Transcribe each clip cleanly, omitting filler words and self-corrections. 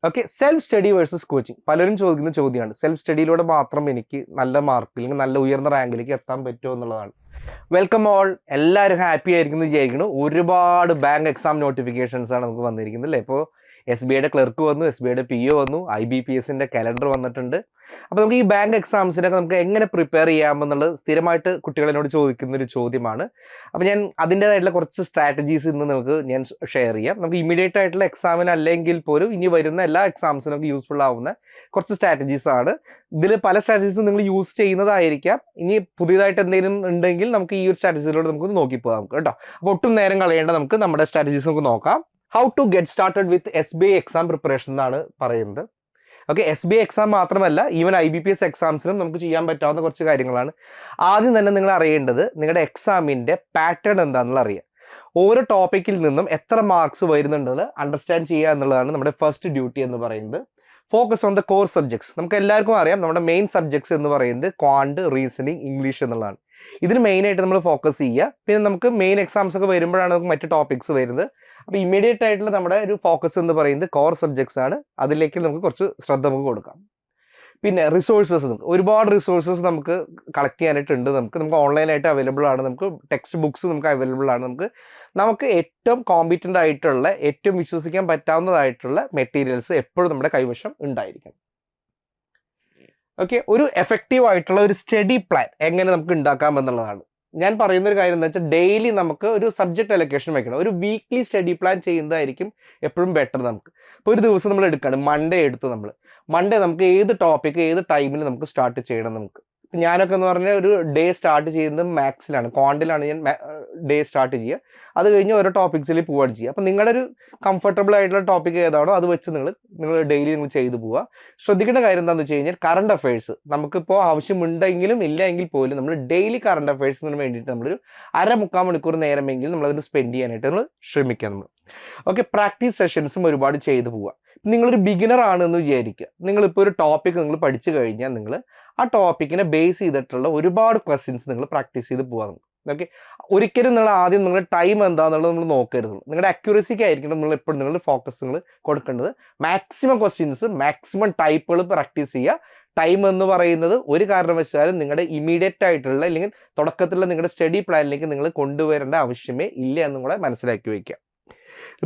Okay, self study versus coaching പലരും ചോദിക്കുന്ന ചോദ്യമാണ്. സെൽഫ് സ്റ്റഡിയിലൂടെ മാത്രം എനിക്ക് നല്ല മാർക്ക് അല്ലെങ്കിൽ നല്ല ഉയർന്ന റാങ്കിലേക്ക് എത്താൻ പറ്റുമോ എന്നുള്ളതാണ്. വെൽക്കം ഓൾ, എല്ലാവരും ഹാപ്പി ആയിരിക്കുന്നു വിചാരിക്കുന്നു. ഒരുപാട് ബാങ്ക് എക്സാം നോട്ടിഫിക്കേഷൻസ് ആണ് നമുക്ക് വന്നിരിക്കുന്നത് അല്ലേ. ഇപ്പോൾ SBIയുടെ ക്ലർക്ക് വന്നു, SBIയുടെ PO വന്നു, IBPSന്റെ കലണ്ടർ വന്നിട്ടുണ്ട്. അപ്പോൾ നമുക്ക് ഈ ബാങ്ക് എക്സാംസിനൊക്കെ നമുക്ക് എങ്ങനെ പ്രിപ്പയർ ചെയ്യാമെന്നുള്ളത് സ്ഥിരമായിട്ട് കുട്ടികളെന്നോട് ചോദിക്കുന്ന ഒരു ചോദ്യമാണ്. അപ്പോൾ ഞാൻ അതിൻ്റേതായിട്ടുള്ള കുറച്ച് സ്ട്രാറ്റജീസ് ഇന്ന് ഞാൻ ഷെയർ ചെയ്യാം. നമുക്ക് ഇമീഡിയറ്റ് ആയിട്ടുള്ള എക്സാമിന് അല്ലെങ്കിൽ പോലും ഇനി വരുന്ന എല്ലാ എക്സാംസിനും യൂസ്ഫുൾ ആവുന്ന കുറച്ച് സ്ട്രാറ്റജീസ് ആണ്. ഇതിൽ പല സ്ട്രാറ്റജീസും നിങ്ങൾ യൂസ് ചെയ്യുന്നതായിരിക്കാം. ഇനി പുതിയതായിട്ട് എന്തെങ്കിലും ഉണ്ടെങ്കിൽ നമുക്ക് ഈ ഒരു സ്ട്രാറ്റജിയിലൂടെ നമുക്ക് നോക്കിപ്പോകാം കേട്ടോ. അപ്പോൾ ഒട്ടും നേരം കളയേണ്ട, നമുക്ക് നമ്മുടെ സ്ട്രാറ്റജീസ് നമുക്ക് നോക്കാം. How to get started with SBI exam preparation എന്നാണ് പറയുന്നത്. ഓക്കെ, SBI എക്സാം മാത്രമല്ല, ഈവൻ IBPS എക്സാംസിനും നമുക്ക് ചെയ്യാൻ പറ്റാവുന്ന കുറച്ച് കാര്യങ്ങളാണ്. ആദ്യം തന്നെ നിങ്ങൾ അറിയേണ്ടത് നിങ്ങളുടെ എക്സാമിൻ്റെ പാറ്റേൺ എന്താണെന്നുള്ള അറിയുക. ഓരോ ടോപ്പിക്കിൽ നിന്നും എത്ര മാർക്സ് വരുന്നുണ്ടെന്ന് അണ്ടർസ്റ്റാൻഡ് ചെയ്യുക എന്നുള്ളതാണ് നമ്മുടെ ഫസ്റ്റ് ഡ്യൂട്ടി എന്ന് പറയുന്നത്. Focus on the core subjects. നമുക്ക് എല്ലാവർക്കും അറിയാം നമ്മുടെ മെയിൻ സബ്ജക്ട്സ് എന്ന് പറയുന്നത് ക്വാണ്ട്, റീസണിങ്, ഇംഗ്ലീഷ് എന്നുള്ളതാണ്. ഇതിന് മെയിനായിട്ട് നമ്മൾ ഫോക്കസ് ചെയ്യുക. പിന്നെ നമുക്ക് മെയിൻ എക്സാംസ് ഒക്കെ വരുമ്പോഴാണ് നമുക്ക് മറ്റ് ടോപ്പിക്സ് വരുന്നത്. അപ്പോൾ ഇമ്മീഡിയറ്റ് ആയിട്ടുള്ള നമ്മുടെ ഒരു ഫോക്കസ് എന്ന് പറയുന്നത് കോർ സബ്ജക്ട്സ് ആണ്. അതിലേക്ക് നമുക്ക് കുറച്ച് ശ്രദ്ധ നമുക്ക് കൊടുക്കാം. പിന്നെ റിസോഴ്സസ്, ഒരുപാട് റിസോഴ്സസ് നമുക്ക് കളക്ട് ചെയ്യാനായിട്ടുണ്ട്. നമുക്ക് ഓൺലൈനായിട്ട് അവൈലബിൾ ആണ്. നമുക്ക് ടെക്സ്റ്റ് ബുക്സ് നമുക്ക് അവൈലബിൾ ആണ്. നമുക്ക് ഏറ്റവും കോമ്പീറ്റൻ്റ് ആയിട്ടുള്ള, ഏറ്റവും വിശ്വസിക്കാൻ പറ്റാവുന്നതായിട്ടുള്ള മെറ്റീരിയൽസ് എപ്പോഴും നമ്മുടെ കൈവശം ഉണ്ടായിരിക്കണം. ഓക്കെ, ഒരു എഫക്റ്റീവ് ആയിട്ടുള്ള ഒരു സ്റ്റഡി പ്ലാൻ എങ്ങനെ നമുക്ക് ഉണ്ടാക്കാം എന്നുള്ളതാണ് ഞാൻ പറയുന്ന ഒരു കാര്യം. എന്താ വെച്ചാൽ ഡെയിലി നമുക്ക് ഒരു സബ്ജക്റ്റ് അലൊക്കേഷൻ വെക്കണം. ഒരു വീക്ക്ലി സ്റ്റഡി പ്ലാൻ ചെയ്യുന്നതായിരിക്കും എപ്പോഴും ബെറ്റർ. നമുക്ക് ഇപ്പോൾ ഒരു ദിവസം നമ്മൾ എടുക്കുകയാണ്, മൺഡേ എടുത്തു. മൺഡേ നമുക്ക് ഏത് ടോപ്പിക്ക് ഏത് ടൈമിൽ നമുക്ക് സ്റ്റാർട്ട് ചെയ്യണം. ഞാനൊക്കെ എന്ന് പറഞ്ഞാൽ ഒരു ഡേ സ്റ്റാർട്ട് ചെയ്യുന്നത് മാത്സിലാണ്, ക്വാണ്ടിലാണ് ഞാൻ ഡേ സ്റ്റാർട്ട് ചെയ്യുക. അത് കഴിഞ്ഞ് ഓരോ ടോപ്പിക്സിൽ പോവുകയാണ് ചെയ്യുക. അപ്പോൾ നിങ്ങളുടെ ഒരു കംഫർട്ടബിൾ ആയിട്ടുള്ള ടോപ്പിക് ഏതാണോ അത് വെച്ച് നിങ്ങൾ ഡെയിലി നിങ്ങൾ ചെയ്തു പോവുക. ശ്രദ്ധിക്കേണ്ട കാര്യം എന്താണെന്ന് വെച്ച് കഴിഞ്ഞാൽ കറണ്ട് അഫയേഴ്സ് നമുക്കിപ്പോൾ ആവശ്യമുണ്ടെങ്കിലും ഇല്ല എങ്കിൽ പോലും നമ്മൾ ഡെയിലി കറണ്ട് അഫയേഴ്സിന് വേണ്ടിയിട്ട് നമ്മളൊരു 1/4 മണിക്കൂർ നേരമെങ്കിലും നമ്മളതിന് സ്പെൻഡ് ചെയ്യാനായിട്ട് നമ്മൾ ശ്രമിക്കുക. ഓക്കെ, പ്രാക്ടീസ് സെഷൻസും ഒരുപാട് ചെയ്തു പോവുക. നിങ്ങളൊരു ബിഗിനർ ആണെന്ന് വിചാരിക്കുക. നിങ്ങളിപ്പോൾ ഒരു ടോപ്പിക് നിങ്ങൾ പഠിച്ചു കഴിഞ്ഞാൽ നിങ്ങൾ ആ ടോപ്പിക്കിനെ ബേസ് ചെയ്തിട്ടുള്ള ഒരുപാട് ക്വസ്റ്റ്യൻസ് നിങ്ങൾ പ്രാക്ടീസ് ചെയ്ത് പോകാം. ഓക്കെ, ഒരിക്കലും നിങ്ങൾ ആദ്യം നിങ്ങളുടെ ടൈം എന്താണെന്നുള്ളത് നമ്മൾ നോക്കരുത്. നിങ്ങളുടെ അക്യൂറസിക്ക് ആയിരിക്കണം നിങ്ങൾ എപ്പോഴും നിങ്ങളുടെ ഫോക്കസ് നിങ്ങൾ കൊടുക്കേണ്ടത്. മാക്സിമം ക്വസ്റ്റ്യൻസ്, മാക്സിമം ടൈപ്പുകൾ പ്രാക്ടീസ് ചെയ്യുക. ടൈം എന്ന് പറയുന്നത് ഒരു കാരണവശാലും നിങ്ങളുടെ ഇമീഡിയറ്റ് ആയിട്ടുള്ള അല്ലെങ്കിൽ തുടക്കത്തിലുള്ള നിങ്ങളുടെ സ്റ്റഡി പ്ലാനിലേക്ക് നിങ്ങൾ കൊണ്ടുവരേണ്ട ആവശ്യമേ ഇല്ല എന്നും കൂടെ മനസ്സിലാക്കി വയ്ക്കുക.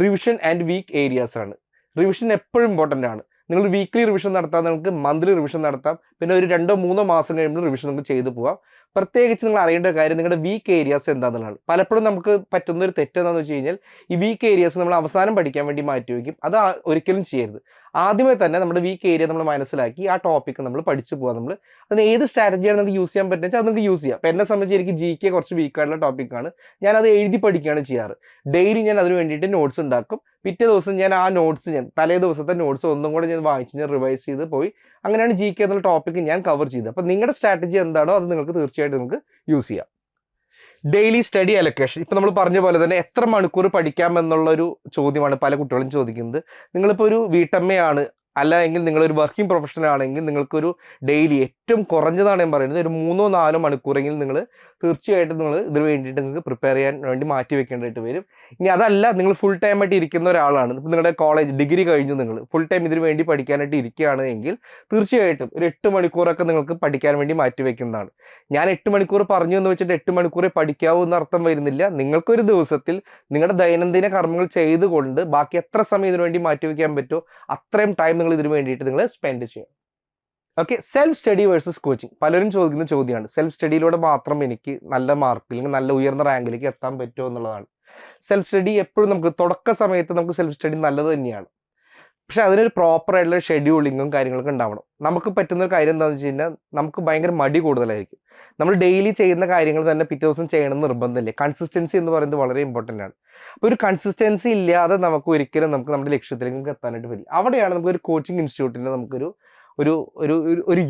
റിവിഷൻ ആൻഡ് വീക്ക് ഏരിയാസ് ആണ്. റിവിഷൻ എപ്പോഴും ഇമ്പോർട്ടൻ്റ് ആണ്. നിങ്ങൾ വീക്ക്ലി റിവിഷൻ നടത്താം, നിങ്ങൾക്ക് മന്ത്ലി റിവിഷൻ നടത്താം. പിന്നെ ഒരു 2-3 മാസം കഴിയുമ്പോൾ റിവിഷൻ നിങ്ങൾക്ക് ചെയ്തു പോകാം. പ്രത്യേകിച്ച് നിങ്ങൾ അറിയേണ്ട കാര്യം നിങ്ങളുടെ വീക്ക് ഏരിയാസ് എന്താണെന്നുള്ളതാണ്. പലപ്പോഴും നമുക്ക് പറ്റുന്ന ഒരു തെറ്റെന്താണെന്ന് വെച്ച് കഴിഞ്ഞാൽ ഈ വീക്ക് ഏരിയാസ് നമ്മൾ അവസാനം പഠിക്കാൻ വേണ്ടി മാറ്റി വയ്ക്കും. അത് ഒരിക്കലും ചെയ്യരുത്. ആദ്യമേ തന്നെ നമ്മുടെ വീക്ക് ഏരിയ നമ്മൾ മനസ്സിലാക്കി ആ ടോപ്പിക്ക് നമ്മൾ പഠിച്ചു പോകാം. അതിന് ഏത് സ്ട്രാറ്റജിയാണ് നമുക്ക് യൂസ് ചെയ്യാൻ പറ്റുന്നത് അത് നമുക്ക് യൂസ് ചെയ്യാം. അപ്പോൾ എന്നെ സംബന്ധിച്ച് എനിക്ക് GK കുറച്ച് വീക്കായിട്ടുള്ള ടോപ്പിക്കാണ്. ഞാനത് എഴുതി പഠിക്കുകയാണ് ചെയ്യാറ്. ഡെയിലി ഞാൻ അതിന് വേണ്ടിയിട്ട് നോട്ട്സ് ഉണ്ടാക്കും. പിറ്റേ ദിവസം ഞാൻ ആ നോട്ട്സ് തലേ ദിവസത്തെ നോട്ട്സ് ഒന്നും കൂടെ ഞാൻ വായിച്ച് ഞാൻ റിവൈസ് ചെയ്ത് പോയി. അങ്ങനെയാണ് GK എന്നുള്ള ടോപ്പിക്ക് ഞാൻ കവർ ചെയ്തത്. അപ്പോൾ നിങ്ങളുടെ സ്ട്രാറ്റജി എന്താണോ അത് നിങ്ങൾക്ക് തീർച്ചയായിട്ടും നമുക്ക് യൂസ് ചെയ്യാം. ഡെയിലി സ്റ്റഡി അലൊക്കേഷൻ, ഇപ്പോൾ നമ്മൾ പറഞ്ഞ പോലെ തന്നെ എത്ര മണിക്കൂർ പഠിക്കാം എന്നുള്ളൊരു ചോദ്യമാണ് പല കുട്ടികളും ചോദിക്കുന്നത്. നിങ്ങളിപ്പോൾ ഒരു വീട്ടമ്മയാണ്, അല്ല എങ്കിൽ നിങ്ങളൊരു വർക്കിംഗ് പ്രൊഫഷണൽ ആണെങ്കിൽ നിങ്ങൾക്കൊരു ഡെയിലി ഏറ്റവും കുറഞ്ഞതാണ് ഞാൻ പറയുന്നത് ഒരു 3-4 മണിക്കൂറെങ്കിലും നിങ്ങൾ തീർച്ചയായിട്ടും നിങ്ങൾ ഇതിന് വേണ്ടിയിട്ട് നിങ്ങൾക്ക് പ്രിപ്പയർ ചെയ്യാൻ വേണ്ടി മാറ്റി വെക്കേണ്ടതായിട്ട് വരും. ഇനി അതല്ല, നിങ്ങൾ ഫുൾ ടൈം ആയിട്ട് ഇരിക്കുന്ന ഒരാളാണ്, ഇപ്പോൾ നിങ്ങളുടെ കോളേജ് ഡിഗ്രി കഴിഞ്ഞു, നിങ്ങൾ ഫുൾ ടൈം ഇതിന് വേണ്ടി പഠിക്കാനായിട്ട് ഇരിക്കുകയാണ് എങ്കിൽ തീർച്ചയായിട്ടും ഒരു 8 മണിക്കൂറൊക്കെ നിങ്ങൾക്ക് പഠിക്കാൻ വേണ്ടി മാറ്റി വെക്കുന്നതാണ്. ഞാൻ 8 മണിക്കൂർ പറഞ്ഞു എന്ന് വെച്ചിട്ട് 8 മണിക്കൂറേ പഠിക്കാവൂ എന്ന് അർത്ഥം വരുന്നില്ല. നിങ്ങൾക്കൊരു ദിവസത്തിൽ നിങ്ങളുടെ ദൈനംദിന കർമ്മങ്ങൾ ചെയ്തുകൊണ്ട് ബാക്കി എത്ര സമയം ഇതിനു വേണ്ടി മാറ്റി വയ്ക്കാൻ പറ്റുമോ അത്രയും ടൈം നിങ്ങൾ ഇതിനു വേണ്ടിയിട്ട് നിങ്ങൾ സ്പെൻഡ് ചെയ്യണം. Okay, self study versus coaching പലരും ചോദിക്കുന്ന ചോദ്യമാണ്. സെൽഫ് സ്റ്റഡിയിലൂടെ മാത്രം എനിക്ക് നല്ല മാർക്ക് അല്ലെങ്കിൽ നല്ല ഉയർന്ന റാങ്കിലേക്ക് എത്താൻ പറ്റുമോ എന്നുള്ളതാണ്. സെൽഫ് സ്റ്റഡി എപ്പോഴും നമുക്ക് തുടക്ക സമയത്ത് നമുക്ക് സെൽഫ് സ്റ്റഡി നല്ലത് തന്നെയാണ്. പക്ഷെ അതിനൊരു പ്രോപ്പറായിട്ടുള്ള ഷെഡ്യൂളിങ്ങും കാര്യങ്ങളൊക്കെ ഉണ്ടാവണം. നമുക്ക് പറ്റുന്ന ഒരു കാര്യം എന്താണെന്ന് വെച്ച് കഴിഞ്ഞാൽ നമുക്ക് ഭയങ്കര മടി കൂടുതലായിരിക്കും. നമ്മൾ ഡെയിലി ചെയ്യുന്ന കാര്യങ്ങൾ തന്നെ പിറ്റേ ദിവസം ചെയ്യണമെന്ന് നിർബന്ധമില്ല. കൺസിസ്റ്റൻസി എന്ന് പറയുന്നത് വളരെ ഇമ്പോർട്ടൻ്റ് ആണ്. അപ്പോൾ ഒരു കൺസിസ്റ്റൻസി ഇല്ലാതെ നമുക്ക് ഒരിക്കലും നമ്മുടെ ലക്ഷ്യത്തിലേക്ക് എത്താനായിട്ട് പറ്റില്ല. അവിടെയാണ് നമുക്കൊരു കോച്ചിങ് ഇൻസ്റ്റിറ്റ്യൂട്ടിൻ്റെ നമുക്കൊരു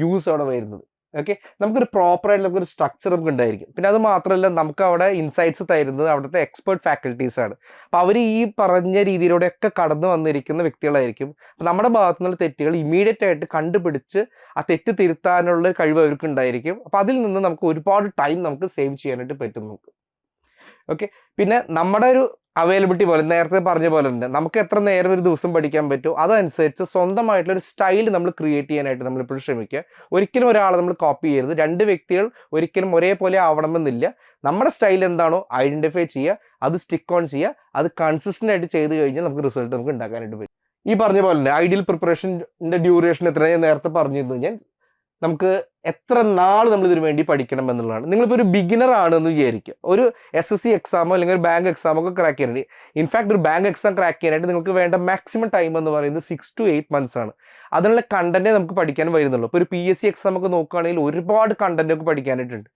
യൂസ് അവിടെ വരുന്നത്. ഓക്കെ, നമുക്കൊരു പ്രോപ്പറായിട്ട് നമുക്കൊരു സ്ട്രക്ചർ നമുക്ക് ഉണ്ടായിരിക്കും. പിന്നെ അത് മാത്രമല്ല, നമുക്ക് അവിടെ ഇൻസൈറ്റ്സ് തരുന്നത് അവിടുത്തെ എക്സ്പേർട്ട് ഫാക്കൽറ്റീസാണ്. അപ്പോൾ അവർ ഈ പറഞ്ഞ രീതിയിലൂടെയൊക്കെ കടന്നു വന്നിരിക്കുന്ന വ്യക്തികളായിരിക്കും. അപ്പോൾ നമ്മുടെ ഭാഗത്തു നിന്നുള്ള തെറ്റുകൾ ഇമീഡിയറ്റ് ആയിട്ട് കണ്ടുപിടിച്ച് ആ തെറ്റ് തിരുത്താനുള്ള കഴിവ് അവർക്ക് ഉണ്ടായിരിക്കും. അപ്പോൾ അതിൽ നിന്ന് നമുക്ക് ഒരുപാട് ടൈം നമുക്ക് സേവ് ചെയ്യാനായിട്ട് പറ്റും. ഓക്കെ, പിന്നെ നമ്മുടെ ഒരു അവൈലബിലിറ്റി പോലെ നേരത്തെ പറഞ്ഞ പോലെ തന്നെ നമുക്ക് എത്ര നേരം ഒരു ദിവസം പഠിക്കാൻ പറ്റുമോ അതനുസരിച്ച് സ്വന്തമായിട്ടുള്ള ഒരു സ്റ്റൈൽ നമ്മൾ ക്രിയേറ്റ് ചെയ്യാനായിട്ട് നമ്മൾ എപ്പോഴും ശ്രമിക്കുക. ഒരിക്കലും ഒരാളെ നമ്മൾ കോപ്പി ചെയ്യരുത്. രണ്ട് വ്യക്തികൾ ഒരിക്കലും ഒരേപോലെ ആവണമെന്നില്ല. നമ്മുടെ സ്റ്റൈൽ എന്താണോ ഐഡന്റിഫൈ ചെയ്യുക, അത് സ്റ്റിക്ക് ഓൺ ചെയ്യുക, അത് കൺസിസ്റ്റന്റ് ആയിട്ട് ചെയ്ത് കഴിഞ്ഞാൽ നമുക്ക് റിസൾട്ട് നമുക്ക് ഉണ്ടാക്കാനായിട്ട് പറ്റും. ഈ പറഞ്ഞ പോലെ തന്നെ ഐഡിയൽ പ്രിപ്പറേഷൻ്റെ ഡ്യൂറേഷൻ എത്ര ഞാൻ നേരത്തെ പറഞ്ഞിരുന്നു. ഞാൻ നമുക്ക് എത്ര നാൾ നമ്മൾ ഇതിനു വേണ്ടി പഠിക്കണം എന്നുള്ളതാണ്. നിങ്ങളിപ്പോൾ ഒരു ബിഗിനർ ആണെന്ന് വിചാരിക്കുക, ഒരു SSC എക്സാമോ അല്ലെങ്കിൽ ഒരു ബാങ്ക് എക്സാമോ ഒക്കെ ക്രാക്ക് ചെയ്യാനായിട്ട്, ഇൻഫാക്ട് ഒരു ബാങ്ക് എക്സാം ക്രാക്ക് ചെയ്യാനായിട്ട് നിങ്ങൾക്ക് വേണ്ട മാക്സിമം ടൈം എന്ന് പറയുന്നത് 6 to 8 months ആണ്. അതിനുള്ള കണ്ടന്റേ നമുക്ക് പഠിക്കാൻ വരുന്നുള്ളൂ. ഇപ്പോൾ ഒരു PSC എക്സാം ഒക്കെ നോക്കുകയാണെങ്കിൽ ഒരുപാട് കണ്ടന്റ് ഒക്കെ പഠിക്കാനായിട്ടുണ്ട്.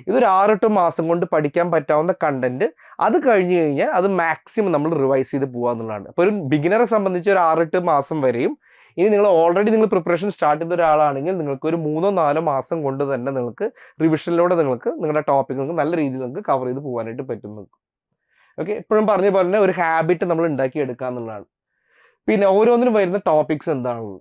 ഇതൊരു 6-8 മാസം കൊണ്ട് പഠിക്കാൻ പറ്റാവുന്ന കണ്ടന്റ്. അത് കഴിഞ്ഞ് കഴിഞ്ഞാൽ അത് മാക്സിമം നമ്മൾ റിവൈസ് ചെയ്ത് പോകുക എന്നുള്ളതാണ്. അപ്പോൾ ഒരു ബിഗിനറെ സംബന്ധിച്ച് ഒരു 6-8 മാസം വരെയും, ഇനി നിങ്ങൾ ഓൾറെഡി നിങ്ങൾ പ്രിപ്പറേഷൻ സ്റ്റാർട്ട് ചെയ്ത ഒരാളാണെങ്കിൽ നിങ്ങൾക്ക് ഒരു 3-4 മാസം കൊണ്ട് തന്നെ നിങ്ങൾക്ക് റിവിഷനിലൂടെ നിങ്ങൾക്ക് നിങ്ങളുടെ ടോപ്പിക് നിങ്ങൾക്ക് നല്ല രീതിയിൽ നിങ്ങൾക്ക് കവർ ചെയ്ത് പോകാനായിട്ട് പറ്റുന്നു. ഓക്കെ, എപ്പോഴും പറഞ്ഞ പോലെ തന്നെ ഒരു ഹാബിറ്റ് നമ്മൾ ഉണ്ടാക്കിയെടുക്കുക എന്നുള്ളതാണ്. പിന്നെ ഓരോന്നിനും വരുന്ന ടോപ്പിക്സ് എന്താണെന്ന്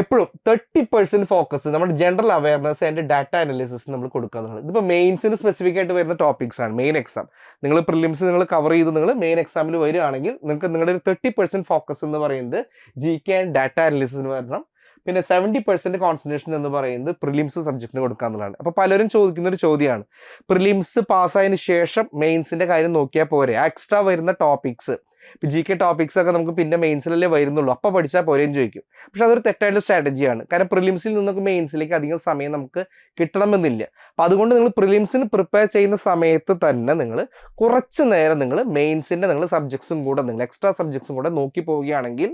എപ്പോഴും 30% ഫോക്കസ് നമ്മുടെ general awareness and data analysis നമ്മൾ കൊടുക്കുക എന്നുള്ളത്. ഇതിപ്പോൾ മെയിൻസിന് സ്പെസിഫിക് ആയിട്ട് വരുന്ന ടോപ്പിക്സ് ആണ്. മെയിൻ എക്സാം നിങ്ങൾ പ്രിലിംസ് നിങ്ങൾ കവർ ചെയ്ത് നിങ്ങൾ മെയിൻ എക്സാമിൽ വരികയാണെങ്കിൽ നിങ്ങൾക്ക് നിങ്ങളുടെ ഒരു 30% ഫോക്കസ് എന്ന് പറയുന്നത് GK ആൻഡ് ഡാറ്റ അനാലിസിസിന് വരണം. പിന്നെ 70% കോൺസെൻട്രേഷൻ എന്ന് പറയുന്നത് പ്രിലിംസ് സബ്ജക്റ്റിന് കൊടുക്കുക എന്നുള്ളതാണ്. അപ്പോൾ പലരും ചോദിക്കുന്ന ഒരു ചോദ്യമാണ്, പ്രിലിംസ് പാസ്സായതിനു ശേഷം മെയിൻസിൻ്റെ കാര്യം നോക്കിയാൽ പോരെ, എക്സ്ട്രാ വരുന്ന ടോപ്പിക്സ് ഇപ്പോൾ GK ടോപ്പിക്സ് ഒക്കെ നമുക്ക് പിന്നെ മെയിൻസിലല്ലേ വരുന്നുള്ളൂ, അപ്പോൾ പഠിച്ചാൽ പോരെയും ചോദിക്കും. പക്ഷെ അതൊരു തെറ്റായിട്ടുള്ള സ്ട്രാറ്റജിയാണ്. കാരണം പ്രിലിംസിൽ നിന്നൊക്കെ മെയിൻസിലേക്ക് അധികം സമയം നമുക്ക് കിട്ടണമെന്നില്ല. അപ്പോൾ അതുകൊണ്ട് നിങ്ങൾ പ്രിലിംസിന് പ്രിപ്പയർ ചെയ്യുന്ന സമയത്ത് തന്നെ നിങ്ങൾ കുറച്ച് നേരം നിങ്ങൾ മെയിൻസിൻ്റെ നിങ്ങൾ സബ്ജക്ട്സും കൂടെ നിങ്ങൾ എക്സ്ട്രാ സബ്ജക്ട്സും കൂടെ നോക്കി പോവുകയാണെങ്കിൽ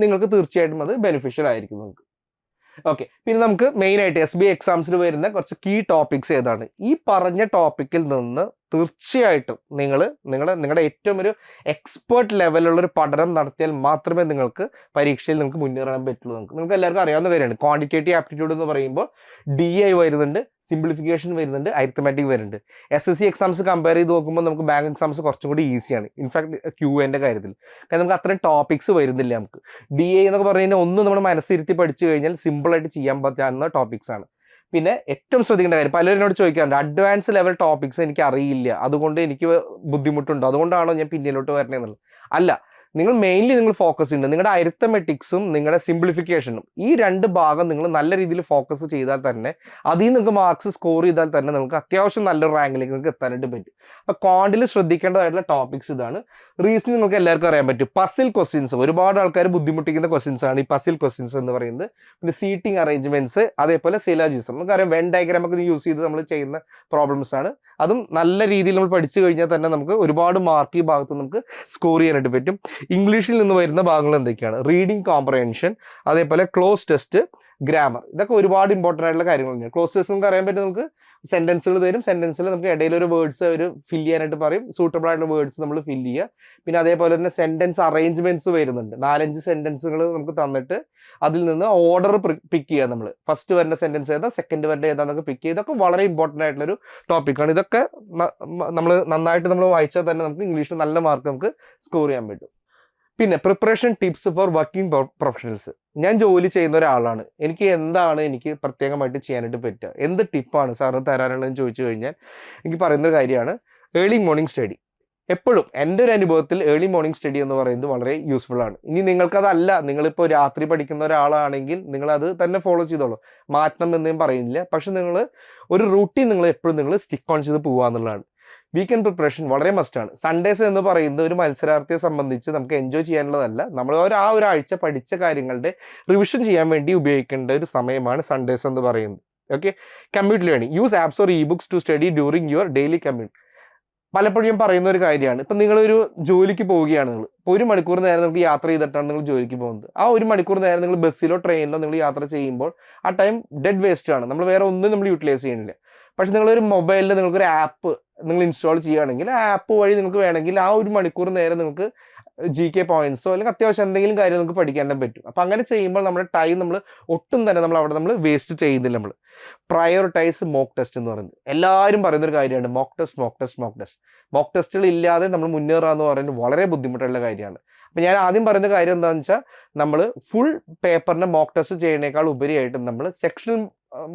നിങ്ങൾക്ക് തീർച്ചയായിട്ടും അത് ബെനിഫിഷ്യൽ ആയിരിക്കും നിങ്ങൾക്ക്. ഓക്കെ, പിന്നെ നമുക്ക് മെയിനായിട്ട് SBI എക്സാംസിൽ വരുന്ന കുറച്ച് കീ ടോപ്പിക്സ് ഏതാണ്? ഈ പറഞ്ഞ ടോപ്പിക്കിൽ നിന്ന് തീർച്ചയായിട്ടും നിങ്ങളുടെ ഏറ്റവും ഒരു എക്സ്പേർട്ട് ലെവലുള്ളൊരു പഠനം നടത്തിയാൽ മാത്രമേ നിങ്ങൾക്ക് പരീക്ഷയിൽ നിങ്ങൾക്ക് മുന്നേറാൻ പറ്റുള്ളൂ. നിങ്ങൾക്ക് എല്ലാവർക്കും അറിയാവുന്ന കാര്യമാണ്, ക്വാണ്ടിറ്റേറ്റീവ് ആപ്റ്റിറ്റ്യൂഡ് എന്ന് പറയുമ്പോൾ DI വരുന്നുണ്ട്, സിംപ്ലിഫിക്കേഷൻ വരുന്നുണ്ട്, അരിത്തമാറ്റിക് വരുന്നുണ്ട്. SSC എക്സാംസ് കമ്പയർ ചെയ്ത് നോക്കുമ്പോൾ നമുക്ക് ബാങ്ക് എക്സാംസ് കുറച്ചും കൂടി ഈസിയാണ്. ഇൻഫാക്ട് QAൻ്റെ കാര്യത്തിൽ കാരണം നമുക്ക് അത്രയും ടോപ്പിക്സ് വരുന്നില്ല. നമുക്ക് DI എന്നൊക്കെ പറഞ്ഞു കഴിഞ്ഞാൽ ഒന്ന് നമ്മൾ മനസ്സിരുത്തി പഠിച്ചു കഴിഞ്ഞാൽ സിമ്പിളായിട്ട് ചെയ്യാൻ പറ്റാവുന്ന ടോപ്പിക്സ് ആണ്. പിന്നെ ഏറ്റവും ശ്രദ്ധിക്കേണ്ട കാര്യം, പലരും എന്നോട് ചോദിക്കാറുണ്ട്, അഡ്വാൻസ് ലെവൽ ടോപ്പിക്സ് എനിക്ക് അറിയില്ല, അതുകൊണ്ട് എനിക്ക് ബുദ്ധിമുട്ടുണ്ടോ, അതുകൊണ്ടാണോ ഞാൻ പിന്നിലോട്ട് വരണേന്നുള്ളത്. അല്ല, നിങ്ങൾ മെയിൻലി നിങ്ങൾ ഫോക്കസ് ചെയ്യുന്നത് നിങ്ങളുടെ അരിത്തമെറ്റിക്സും നിങ്ങളുടെ സിംപ്ലിഫിക്കേഷനും, ഈ 2 ഭാഗം നിങ്ങൾ നല്ല രീതിയിൽ ഫോക്കസ് ചെയ്താൽ തന്നെ അതിൽ നിങ്ങൾക്ക് മാർക്സ് സ്കോർ ചെയ്താൽ തന്നെ നിങ്ങൾക്ക് അത്യാവശ്യം നല്ലൊരു റാങ്കിലേക്ക് നിങ്ങൾക്ക് എത്താനായിട്ട് പറ്റും. അപ്പോൾ ക്വാണ്ടിൽ ശ്രദ്ധിക്കേണ്ടതായിട്ടുള്ള ടോപ്പിക്സ് ഇതാണ്. റീസണിങ് നിങ്ങൾക്ക് എല്ലാവർക്കും അറിയാൻ പറ്റും. പസിൽ ക്വസ്റ്റ്യൻസ് ഒരുപാട് ആൾക്കാർ ബുദ്ധിമുട്ടിക്കുന്ന ക്വസ്റ്റ്യൻസ് ആണ് ഈ പസിൽ ക്വസ്റ്റ്യൻസ് എന്ന് പറയുന്നത്. പിന്നെ സീറ്റിംഗ് അറേഞ്ച്മെന്റ്സ്, അതേപോലെ സിലോജിസം, നമുക്കറിയാം വെൻ ഡയഗ്രാം ഒക്കെ യൂസ് ചെയ്ത് നമ്മൾ ചെയ്യുന്ന പ്രോബ്ലംസ് ആണ്. അതും നല്ല രീതിയിൽ നമ്മൾ പഠിച്ചു കഴിഞ്ഞാൽ തന്നെ നമുക്ക് ഒരുപാട് മാർക്ക് ഈ ഭാഗത്ത് നമുക്ക് സ്കോർ ചെയ്യാനായിട്ട് പറ്റും. ഇംഗ്ലീഷിൽ നിന്ന് വരുന്ന ഭാഗങ്ങൾ എന്തൊക്കെയാണ്? റീഡിംഗ് കോംപ്രഹെൻഷൻ, അതേപോലെ ക്ലോസ് ടെസ്റ്റ്, ഗ്രാമർ, ഇതൊക്കെ ഒരുപാട് ഇമ്പോർട്ടൻ്റ് ആയിട്ടുള്ള കാര്യങ്ങൾ തന്നെയാണ്. ക്ലോസ് ടെസ്റ്റ് നമുക്ക് അറിയാൻ പറ്റും, നമുക്ക് സെൻറ്റൻസുകൾ തരും, സെൻറ്റൻസിൽ നമുക്ക് ഇടയിൽ ഒരു വേർഡ്സ് അവർ ഫില്ല് ചെയ്യാനായിട്ട് പറയും, സൂട്ടബിൾ ആയിട്ടുള്ള വേർഡ്സ് നമ്മൾ ഫില്ല് ചെയ്യുക. പിന്നെ അതേപോലെ തന്നെ സെൻറ്റൻസ് അറേഞ്ച്മെൻറ്റ്സ് വരുന്നുണ്ട്, 4-5 സെൻറ്റൻസുകൾ നമുക്ക് തന്നിട്ട് അതിൽ നിന്ന് ഓർഡർ പിക്ക് ചെയ്യുക. നമ്മൾ ഫസ്റ്റ് വരേണ്ട സെൻറ്റൻസ് ഏതാ, സെക്കൻഡ് വരേണ്ട ഏതാണെന്നൊക്കെ പിക്ക് ചെയ്യുക. ഇതൊക്കെ വളരെ ഇമ്പോർട്ടൻ്റ് ആയിട്ടുള്ളൊരു ടോപ്പിക്കാണ്. ഇതൊക്കെ നമ്മൾ നന്നായിട്ട് നമ്മൾ വായിച്ചാൽ തന്നെ നമുക്ക് ഇംഗ്ലീഷിൽ നല്ല മാർക്ക് നമുക്ക് സ്കോർ ചെയ്യാൻ പറ്റും. പിന്നെ preparation tips four working professionals. ഞാൻ ജോലി ചെയ്യുന്ന ഒരാളാണ്, എനിക്ക് എന്താണ് എനിക്ക് പ്രത്യേകമായിട്ട് ചെയ്യാനായിട്ട് പറ്റുക, എന്ത് ടിപ്പാണ് സാറിന് തരാനുള്ളതെന്ന് ചോദിച്ചു കഴിഞ്ഞാൽ എനിക്ക് പറയുന്നൊരു കാര്യമാണ് ഏർലി മോർണിംഗ് സ്റ്റഡി. എപ്പോഴും എൻ്റെ ഒരു അനുഭവത്തിൽ ഏർലി മോർണിംഗ് സ്റ്റഡി എന്ന് പറയുന്നത് വളരെ യൂസ്ഫുൾ ആണ്. ഇനി നിങ്ങൾക്കതല്ല, നിങ്ങളിപ്പോൾ രാത്രി പഠിക്കുന്ന ഒരാളാണെങ്കിൽ നിങ്ങളത് തന്നെ ഫോളോ ചെയ്തോളൂ, മാറ്റണം എന്ന് ഞാൻ പറയുന്നില്ല. പക്ഷെ നിങ്ങൾ ഒരു റൂട്ടീൻ നിങ്ങൾ എപ്പോഴും നിങ്ങൾ സ്റ്റിക്ക് ഓൺ ചെയ്ത് പോകുക എന്നുള്ളതാണ്. വീക്കെൻഡ് പ്രിപ്പറേഷൻ വളരെ മസ്റ്റാണ്. സൺഡേസ് എന്ന് പറയുന്നത് ഒരു മത്സരാർത്ഥിയെ സംബന്ധിച്ച് നമുക്ക് എൻജോയ് ചെയ്യാനുള്ളതല്ല, നമ്മൾ ആ ഒരാഴ്ച പഠിച്ച കാര്യങ്ങളുടെ റിവിഷൻ ചെയ്യാൻ വേണ്ടി ഉപയോഗിക്കേണ്ട ഒരു സമയമാണ് സൺഡേസ് എന്ന് പറയുന്നത്. Okay, commute learning, use apps or ebooks to study during your daily commute. പലപ്പോഴും ഞാൻ പറയുന്ന ഒരു കാര്യമാണ്, ഇപ്പം നിങ്ങളൊരു ജോലിക്ക് പോവുകയാണ്, നിങ്ങൾ ഇപ്പോൾ 1 മണിക്കൂർ നേരം നിങ്ങൾക്ക് യാത്ര ചെയ്തിട്ടാണ് നിങ്ങൾ ജോലിക്ക് പോകുന്നത്. ആ 1 മണിക്കൂർ നേരം നിങ്ങൾ ബസ്സിലോ ട്രെയിനിലോ നിങ്ങൾ യാത്ര ചെയ്യുമ്പോൾ ആ ടൈം ഡെഡ് വേസ്റ്റ് ആണ്, നമ്മൾ വേറെ ഒന്നും നമ്മൾ യൂട്ടിലൈസ് ചെയ്യുന്നില്ല. പക്ഷെ നിങ്ങളൊരു മൊബൈലിൽ നിങ്ങൾക്കൊരു ആപ്പ് നിങ്ങൾ ഇൻസ്റ്റാൾ ചെയ്യുകയാണെങ്കിൽ ആ ആപ്പ് വഴി നിങ്ങൾക്ക് വേണമെങ്കിൽ ആ 1 മണിക്കൂർ നേരം നിങ്ങൾക്ക് GK പോയിന്റ്സോ അല്ലെങ്കിൽ അത്യാവശ്യം എന്തെങ്കിലും കാര്യം നമുക്ക് പഠിക്കാനും പറ്റും. അപ്പം അങ്ങനെ ചെയ്യുമ്പോൾ നമ്മുടെ ടൈം നമ്മൾ ഒട്ടും തന്നെ നമ്മൾ വേസ്റ്റ് ചെയ്യുന്നില്ല. നമ്മൾ പ്രയോറിറ്റൈസ് മോക്ക് ടെസ്റ്റ് എന്ന് പറയുന്നത് എല്ലാവരും പറയുന്നൊരു കാര്യമാണ്, മോക്ക് ടെസ്റ്റുകൾ ഇല്ലാതെ നമ്മൾ മുന്നേറുക എന്ന് പറയുന്നത് വളരെ ബുദ്ധിമുട്ടുള്ള കാര്യമാണ്. അപ്പം ഞാൻ ആദ്യം പറയുന്ന കാര്യം എന്താണെന്ന് വെച്ചാൽ നമ്മൾ ഫുൾ പേപ്പറിനെ മോക്ക് ടെസ്റ്റ് ചെയ്യുന്നതിനേക്കാൾ ഉപരിയായിട്ട് നമ്മൾ സെക്ഷണൽ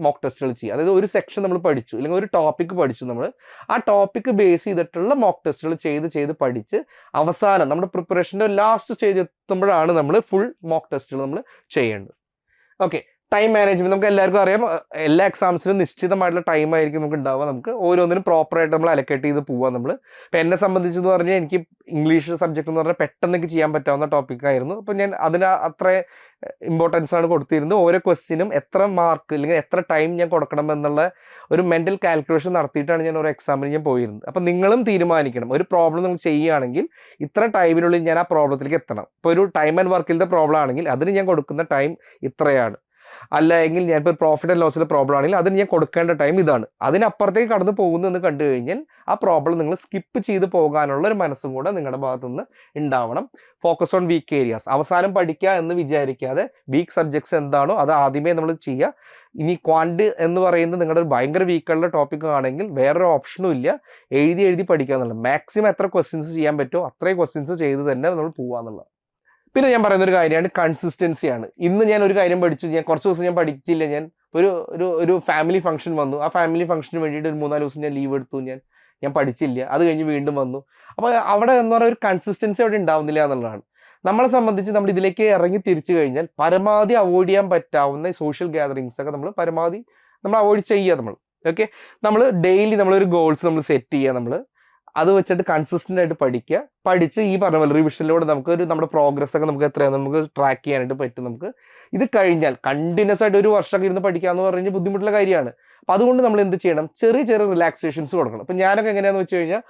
മോക്ക് ടെസ്റ്റുകൾ ചെയ്യുക. അതായത് ഒരു സെക്ഷൻ നമ്മൾ പഠിച്ചു അല്ലെങ്കിൽ ഒരു ടോപ്പിക്ക് പഠിച്ചു, നമ്മൾ ആ ടോപ്പിക്ക് ബേസ് ചെയ്തിട്ടുള്ള മോക്ക് ടെസ്റ്റുകൾ ചെയ്ത് പഠിച്ച് അവസാനം നമ്മുടെ പ്രിപ്പറേഷൻ്റെ ലാസ്റ്റ് സ്റ്റേജ് എത്തുമ്പോഴാണ് നമ്മൾ ഫുൾ മോക്ക് ടെസ്റ്റുകൾ നമ്മൾ ചെയ്യേണ്ടത്. ഓക്കെ, ടൈം മാനേജ്മെന്റ് നമുക്ക് എല്ലാവർക്കും അറിയാം. എല്ലാ എക്സാംസിനും നിശ്ചിതമായിട്ടുള്ള ടൈം ആയിരിക്കും നമുക്ക് ഉണ്ടാവുക. നമുക്ക് ഓരോന്നിനും പ്രോപ്പറായിട്ട് നമ്മൾ അലക്കേറ്റ് ചെയ്ത് പോവാം. നമ്മൾ ഇപ്പം എന്നെ സംബന്ധിച്ചെന്ന് പറഞ്ഞാൽ എനിക്ക് ഇംഗ്ലീഷ് സബ്ജക്റ്റ് എന്ന് പറഞ്ഞാൽ പെട്ടെന്ന് എനിക്ക് ചെയ്യാൻ പറ്റാവുന്ന ടോപ്പിക്കായിരുന്നു. അപ്പം ഞാൻ അതിന് അത്ര ഇമ്പോർട്ടൻസ് ആണ് കൊടുത്തിരുന്നത്. ഓരോ ക്വസ്റ്റ്യനും എത്ര മാർക്ക് അല്ലെങ്കിൽ എത്ര ടൈം ഞാൻ കൊടുക്കണം എന്നുള്ള ഒരു മെൻ്റൽ കാൽക്കുലേഷൻ നടത്തിയിട്ടാണ് ഞാൻ ഒരു എക്സാമിന് ഞാൻ പോയിരുന്നത്. അപ്പം നിങ്ങളും തീരുമാനിക്കണം, ഒരു പ്രോബ്ലം നിങ്ങൾ ചെയ്യുകയാണെങ്കിൽ ഇത്ര ടൈമിനുള്ളിൽ ഞാൻ ആ പ്രോബ്ലത്തിലേക്ക് എത്തണം. ഇപ്പോൾ ഒരു ടൈം ആൻഡ് വർക്കിൻ്റെ പ്രോബ്ലം ആണെങ്കിൽ അതിന് ഞാൻ കൊടുക്കുന്ന ടൈം ഇത്രയാണ്. അല്ല എങ്കിൽ ഞാനിപ്പോൾ പ്രോഫിറ്റ് ആൻഡ് ലോസിലെ പ്രോബ്ലം ആണെങ്കിൽ അതിന് ഞാൻ കൊടുക്കേണ്ട ടൈം ഇതാണ്. അതിനപ്പുറത്തേക്ക് കടന്നു പോകുന്നു എന്ന് കണ്ടു കഴിഞ്ഞാൽ ആ പ്രോബ്ലം നിങ്ങൾ സ്കിപ്പ് ചെയ്ത് പോകാനുള്ള ഒരു മനസ്സും കൂടെ നിങ്ങളുടെ ഭാഗത്തു നിന്ന് ഉണ്ടാവണം. Focus on weak areas. അവസാനം പഠിക്കുക എന്ന് വിചാരിക്കാതെ വീക്ക് സബ്ജക്ട്സ് എന്താണോ അത് ആദ്യമേ നമ്മൾ ചെയ്യുക. ഇനി ക്വാണ്ട് എന്ന് പറയുന്നത് നിങ്ങളുടെ ഒരു ഭയങ്കര വീക്കുള്ള ടോപ്പിക് ആണെങ്കിൽ വേറൊരു ഓപ്ഷനും ഇല്ല, എഴുതി പഠിക്കുക എന്നുള്ളത്. മാക്സിമം എത്ര ക്വസ്റ്റ്യൻസ് ചെയ്യാൻ പറ്റുമോ അത്രയും ക്വസ്റ്റ്യൻസ് ചെയ്ത് തന്നെ നമ്മൾ പോകുക എന്നുള്ളത്. പിന്നെ ഞാൻ പറയുന്നൊരു കാര്യമാണ് കൺസിസ്റ്റൻസിയാണ്. ഇന്ന് ഞാൻ ഒരു കാര്യം പഠിച്ചു, ഞാൻ കുറച്ച് ദിവസം ഞാൻ പഠിച്ചില്ല, ഞാൻ ഒരു ഫാമിലി ഫംഗ്ഷൻ വന്നു, ആ ഫാമിലി ഫംഗ്ഷന് വേണ്ടിയിട്ട് ഒരു 3-4 ദിവസം ഞാൻ ലീവ് എടുത്തു, ഞാൻ പഠിച്ചില്ല, അത് കഴിഞ്ഞ് വീണ്ടും വന്നു. അപ്പോൾ അവിടെ എന്ന് പറയുന്ന ഒരു കൺസിസ്റ്റൻസി അവിടെ ഉണ്ടാവുന്നില്ല എന്നുള്ളതാണ്. നമ്മളെ സംബന്ധിച്ച് നമ്മൾ ഇതിലേക്ക് ഇറങ്ങി തിരിച്ചു കഴിഞ്ഞാൽ പരമാവധി അവോയ്ഡ് ചെയ്യാൻ പറ്റാവുന്ന സോഷ്യൽ ഗ്യാതറിങ്സ് ഒക്കെ നമ്മൾ പരമാവധി നമ്മൾ അവോയ്ഡ് ചെയ്യുക. നമ്മൾ നമ്മൾ ഡെയിലി നമ്മളൊരു ഗോൾസ് നമ്മൾ സെറ്റ് ചെയ്യുക, അത് വെച്ചിട്ട് കൺസിസ്റ്റൻ്റ് ആയിട്ട് പഠിച്ച് ഈ പറഞ്ഞ പോലെ റിവിഷനിലൂടെ നമ്മുടെ പ്രോഗ്രസ് ഒക്കെ നമുക്ക് എത്രയാണ് നമുക്ക് ട്രാക്ക് ചെയ്യാനായിട്ട് പറ്റും. നമുക്ക് ഇത് കഴിഞ്ഞാൽ കണ്ടിന്യൂസ് ആയിട്ട് ഒരു വർഷമൊക്കെ ഇരുന്ന് പഠിക്കാമെന്ന് പറഞ്ഞാൽ ബുദ്ധിമുട്ടുള്ള കാര്യമാണ്. അപ്പം അതുകൊണ്ട് നമ്മൾ എന്ത് ചെയ്യണം, ചെറിയ റിലാക്സേഷൻസ് കൊടുക്കണം. അപ്പം ഞാനൊക്കെ എങ്ങനെയാണെന്ന് വെച്ച് കഴിഞ്ഞാൽ